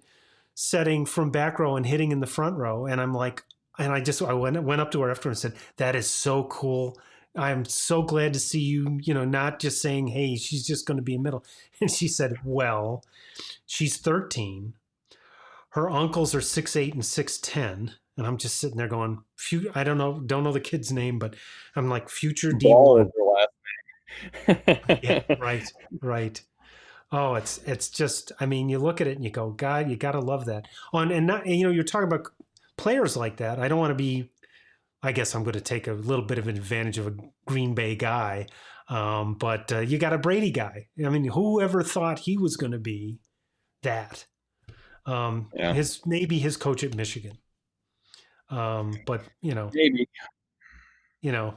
setting from back row and hitting in the front row. And I'm like, and I went up to her after and said, that is so cool. I'm so glad to see you, not just saying, hey, she's just going to be a middle. And she said, well, she's 13. Her uncles are 6'8" and 6'10". And I'm just sitting there going, I don't know the kid's name, but I'm like, future Ball is D1. her Yeah, last name. right, right. Oh, it's just, I mean, you look at it and you go, God, you got to love that. And not, you're talking about players like that. I don't want to be, I guess I'm going to take a little bit of an advantage of a Green Bay guy. But you got a Brady guy. I mean, whoever thought he was going to be that? Yeah, Maybe his coach at Michigan. But maybe. you know,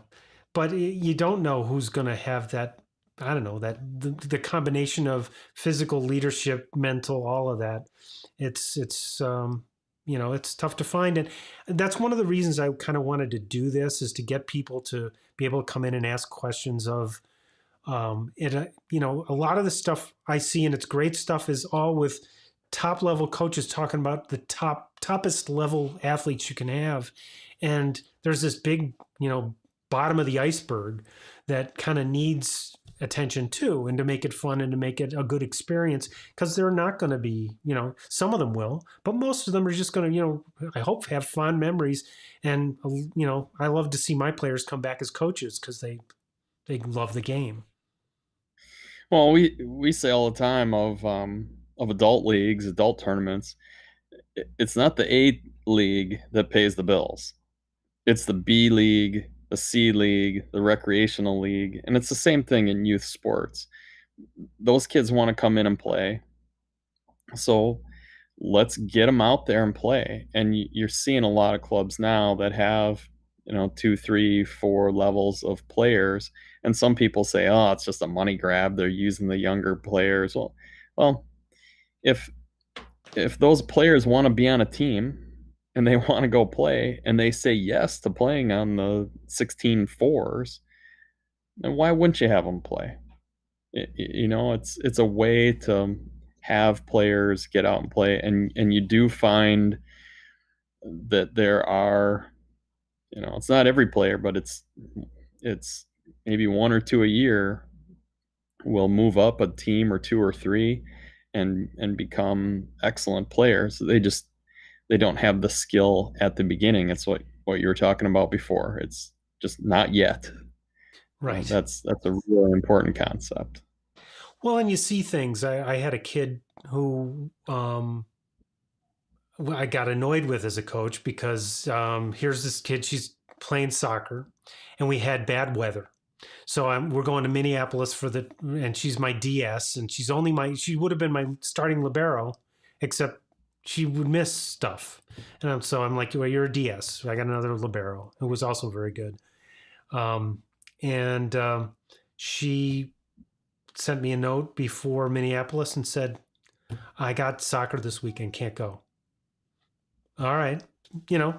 but you don't know who's going to have that. I don't know that the combination of physical leadership, mental, all of that. It's tough to find, and that's one of the reasons I kind of wanted to do this is to get people to be able to come in and ask questions of it. A lot of the stuff I see, and it's great stuff, is all with top level coaches talking about the toppest level athletes you can have, and there's this big bottom of the iceberg that kind of needs attention too, and to make it fun and to make it a good experience, because they're not going to be, some of them will, but most of them are just going to, I hope, have fond memories. And I love to see my players come back as coaches because they love the game. Well, we say all the time of adult leagues, adult tournaments. It's not the A league that pays the bills. It's the B league, the C league, the recreational league, and it's the same thing in youth sports. Those kids want to come in and play, so let's get them out there and play. And you're seeing a lot of clubs now that have 2, 3, 4 levels of players, and some people say, oh, it's just a money grab, they're using the younger players. Well, if those players want to be on a team and they want to go play and they say yes to playing on the 16 fours, then why wouldn't you have them play? It's a way to have players get out and play, and you do find that there are, it's not every player, but it's maybe one or two a year will move up a team or two or three and become excellent players. They don't have the skill at the beginning. It's what you were talking about before. It's just not yet. Right. That's a really important concept. Well, and you see things. I had a kid who I got annoyed with as a coach because here's this kid, she's playing soccer, and we had bad weather. So we're going to Minneapolis and she's my DS, and she would have been my starting libero, except she would miss stuff. And I'm like, well, you're a DS. I got another libero who was also very good. And she sent me a note before Minneapolis and said, I got soccer this weekend, can't go. All right.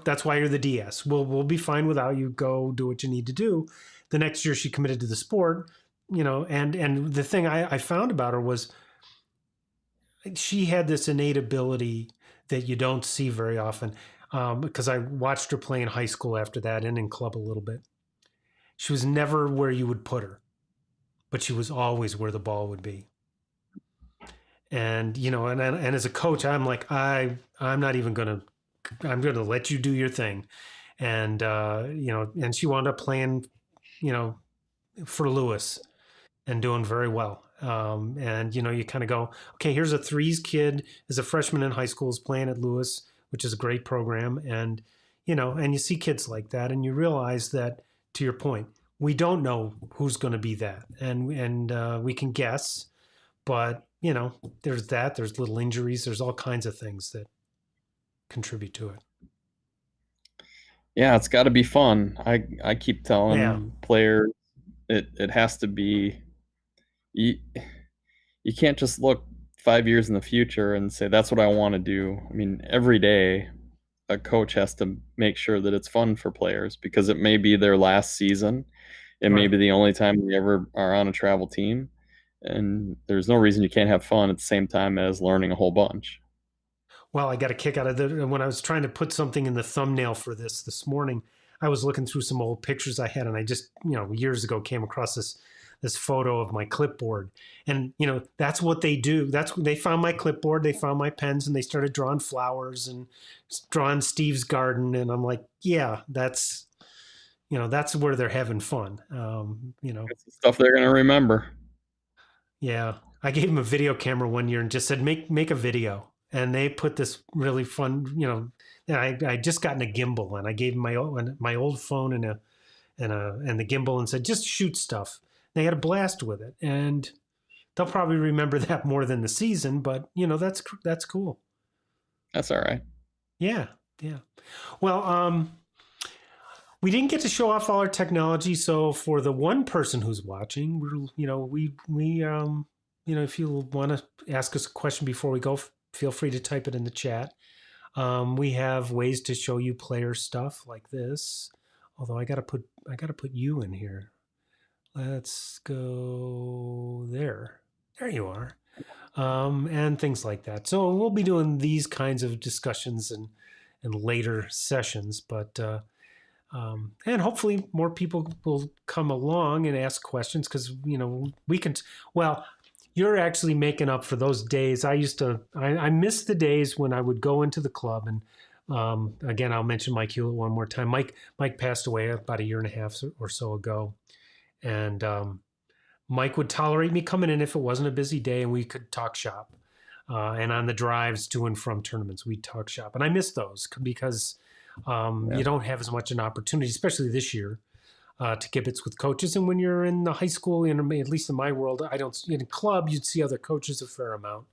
That's why you're the DS. We'll be fine without you. Go do what you need to do. The next year she committed to the sport, and the thing I found about her was she had this innate ability that you don't see very often. Because I watched her play in high school after that and in club a little bit. She was never where you would put her, but she was always where the ball would be. And and as a coach, I'm like, I'm not even gonna, I'm gonna let you do your thing. And and she wound up playing, you know, for Lewis and doing very well. And you kind of go, okay, here's a threes kid as a freshman in high school is playing at Lewis, which is a great program. And and you see kids like that, and you realize that, to your point, we don't know who's going to be that, and we can guess, but there's that. There's little injuries. There's all kinds of things that contribute to it. Yeah, it's got to be fun. I keep Yeah. telling players it has to be, you, you can't just look 5 years in the future and say that's what I want to do. I mean, every day a coach has to make sure that it's fun for players because it may be their last season. It may Right. be the only time they ever are on a travel team. And there's no reason you can't have fun at the same time as learning a whole bunch. Well, I got a kick out of it when I was trying to put something in the thumbnail for this morning. I was looking through some old pictures I had, and I just, years ago came across this photo of my clipboard. And that's what they do. That's they found my clipboard, they found my pens, and they started drawing flowers and drawing Steve's garden. And I'm like, yeah, that's where they're having fun. It's the stuff they're going to remember. Yeah, I gave them a video camera one year and just said make a video, and they put this really fun. I just gotten a gimbal, and I gave them my old phone and the gimbal, and said just shoot stuff. They had a blast with it, and they'll probably remember that more than the season. But that's cool. That's all right. Yeah, yeah. Well, we didn't get to show off all our technology, so for the one person who's watching, if you want to ask us a question before we go, feel free to type it in the chat. We have ways to show you player stuff like this. Although I gotta put you in here. Let's go there. There you are. And things like that. So we'll be doing these kinds of discussions in later sessions, but and hopefully more people will come along and ask questions because we can. Well, you're actually making up for those days. I missed the days when I would go into the club and again, I'll mention Mike Hewlett one more time. Mike passed away about a year and a half or so ago, and Mike would tolerate me coming in if it wasn't a busy day, and we could talk shop. And on the drives to and from tournaments, we'd talk shop, and I miss those because you don't have as much an opportunity, especially this year, to kibitz with coaches. And when you're in the high school, at least in my world, I don't. In club, you'd see other coaches a fair amount.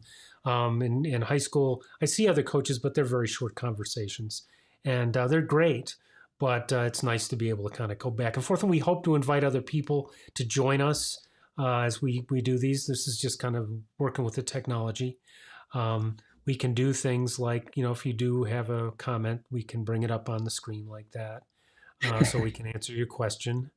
In high school, I see other coaches, but they're very short conversations, and they're great. But it's nice to be able to kind of go back and forth. And we hope to invite other people to join us as we do these. This is just kind of working with the technology. We can do things like, if you do have a comment, we can bring it up on the screen like that, so we can answer your question.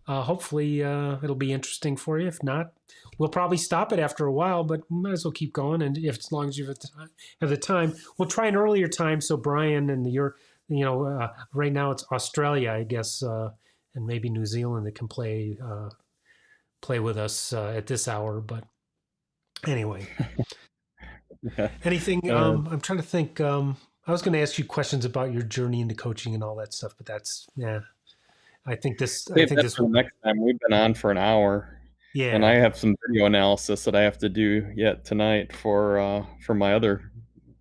Hopefully it'll be interesting for you. If not, we'll probably stop it after a while, but we might as well keep going. And if as long as you have the time, we'll try an earlier time. So Brian and right now it's Australia, I guess, and maybe New Zealand that can play with us at this hour. But anyway, anything? I'm trying to think. I was going to ask you questions about your journey into coaching and all that stuff, but that's I think this. Save that for the next time. We've been on for an hour. Yeah. And I have some video analysis that I have to do yet tonight for my other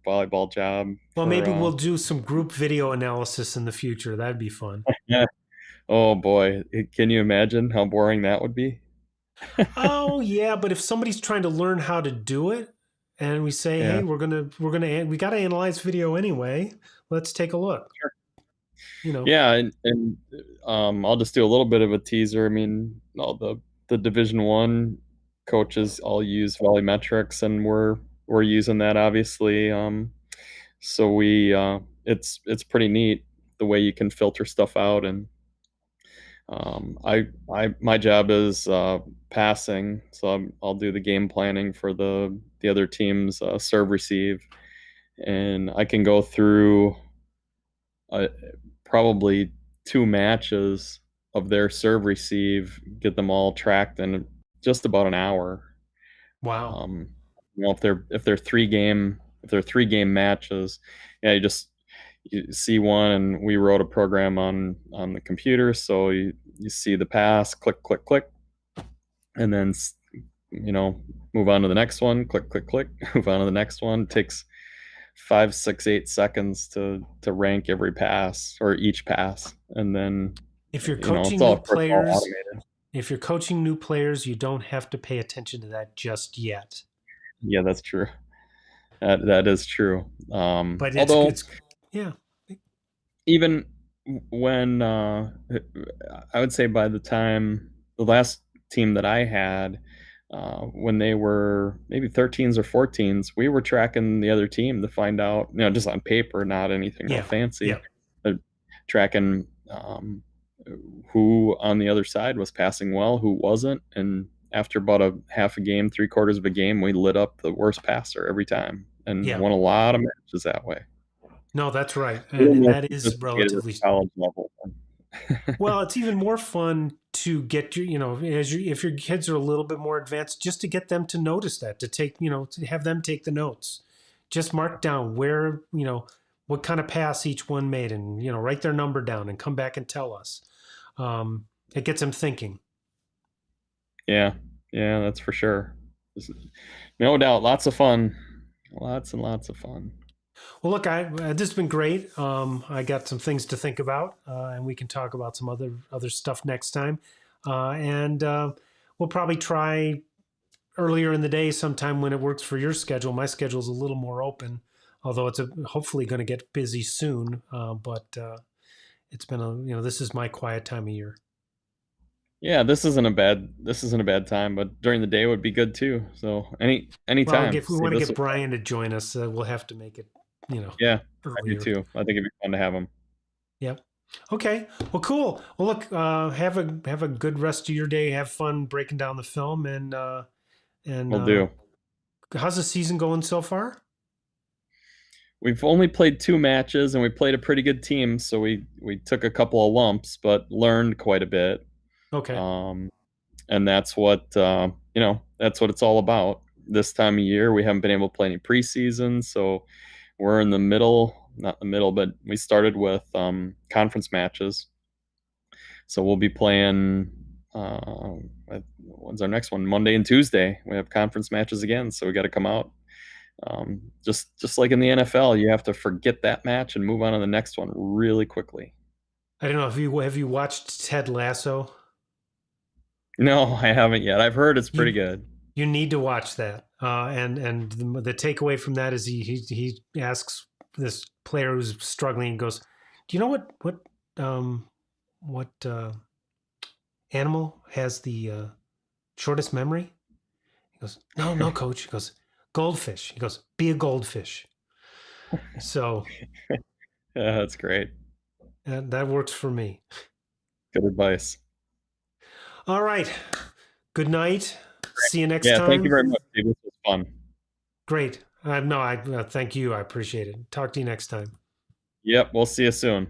volleyball job. Well, maybe we'll do some group video analysis in the future. That'd be fun. Yeah. Oh boy, can you imagine how boring that would be? Oh yeah, but if somebody's trying to learn how to do it, and we say, hey, we got to analyze video anyway. Let's take a look. Sure. Yeah, and I'll just do a little bit of a teaser. I mean, all the Division I coaches all use volumetrics, and we're using that obviously. So it's pretty neat the way you can filter stuff out. And my job is passing, so I'll do the game planning for the other team's serve receive, and I can go through probably 2 matches of their serve receive, get them all tracked in just about an hour. Wow. If they're 3-game matches, you see one, and we wrote a program on the computer, so you see the pass, click, click, click, and then move on to the next one, click, click, click, move on to the next one. It takes 5, 6, 8 seconds to rank every pass or each pass, and then if you're coaching new players, you don't have to pay attention to that just yet. Yeah, that's true. That is true. But even when I would say by the time the last team that I had, when they were maybe 13s or 14s, we were tracking the other team to find out, just on paper, not anything real Yeah. fancy, Yeah. tracking who on the other side was passing well, who wasn't. And after about a half a game, 3/4 of a game, we lit up the worst passer every time and Yeah. won a lot of matches that way. No, that's right. A little And more that is sophisticated at relatively the college level. well, it's even more fun to get your, if your kids are a little bit more advanced, just to get them to notice that, to take, to have them take the notes. Just mark down where, what kind of pass each one made and, write their number down and come back and tell us. It gets them thinking. Yeah, that's for sure. No doubt, lots of fun. Lots and lots of fun. Well, look, this has been great. I got some things to think about, and we can talk about some other stuff next time. And we'll probably try earlier in the day sometime when it works for your schedule. My schedule is a little more open, although it's hopefully going to get busy soon. But it's been this is my quiet time of year. Yeah, this isn't a bad time, but during the day would be good too. So any Well, time. if we want to get Brian to join us, we'll have to make it, Yeah, I do earlier. too. I think it'd be fun to have him. Yep. Okay. Well, cool. Well, look, have a good rest of your day. Have fun breaking down the film, and We'll do. How's the season going so far? We've only played 2 matches, and we played a pretty good team, so we took a couple of lumps, but learned quite a bit. Okay. And that's what that's what it's all about. This time of year, we haven't been able to play any preseason, so we're in the middle, not the middle, but we started with conference matches. So we'll be playing. When's our next one? Monday and Tuesday. We have conference matches again, so we got to come out. Just like in the NFL, you have to forget that match and move on to the next one really quickly. I don't know. Have you watched Ted Lasso? No, I haven't yet. I've heard it's pretty good. You need to watch that. And the takeaway from that is he asks this player who's struggling and goes, "Do you know what animal has the shortest memory?" He goes, "No, coach." He goes, "Goldfish." He goes, "Be a goldfish." So Yeah, that's great. that works for me. Good advice. All right. Good night. See you next time. Thank you very much, Steve. This was fun. Great. No, I thank you. I appreciate it. Talk to you next time. Yep, we'll see you soon.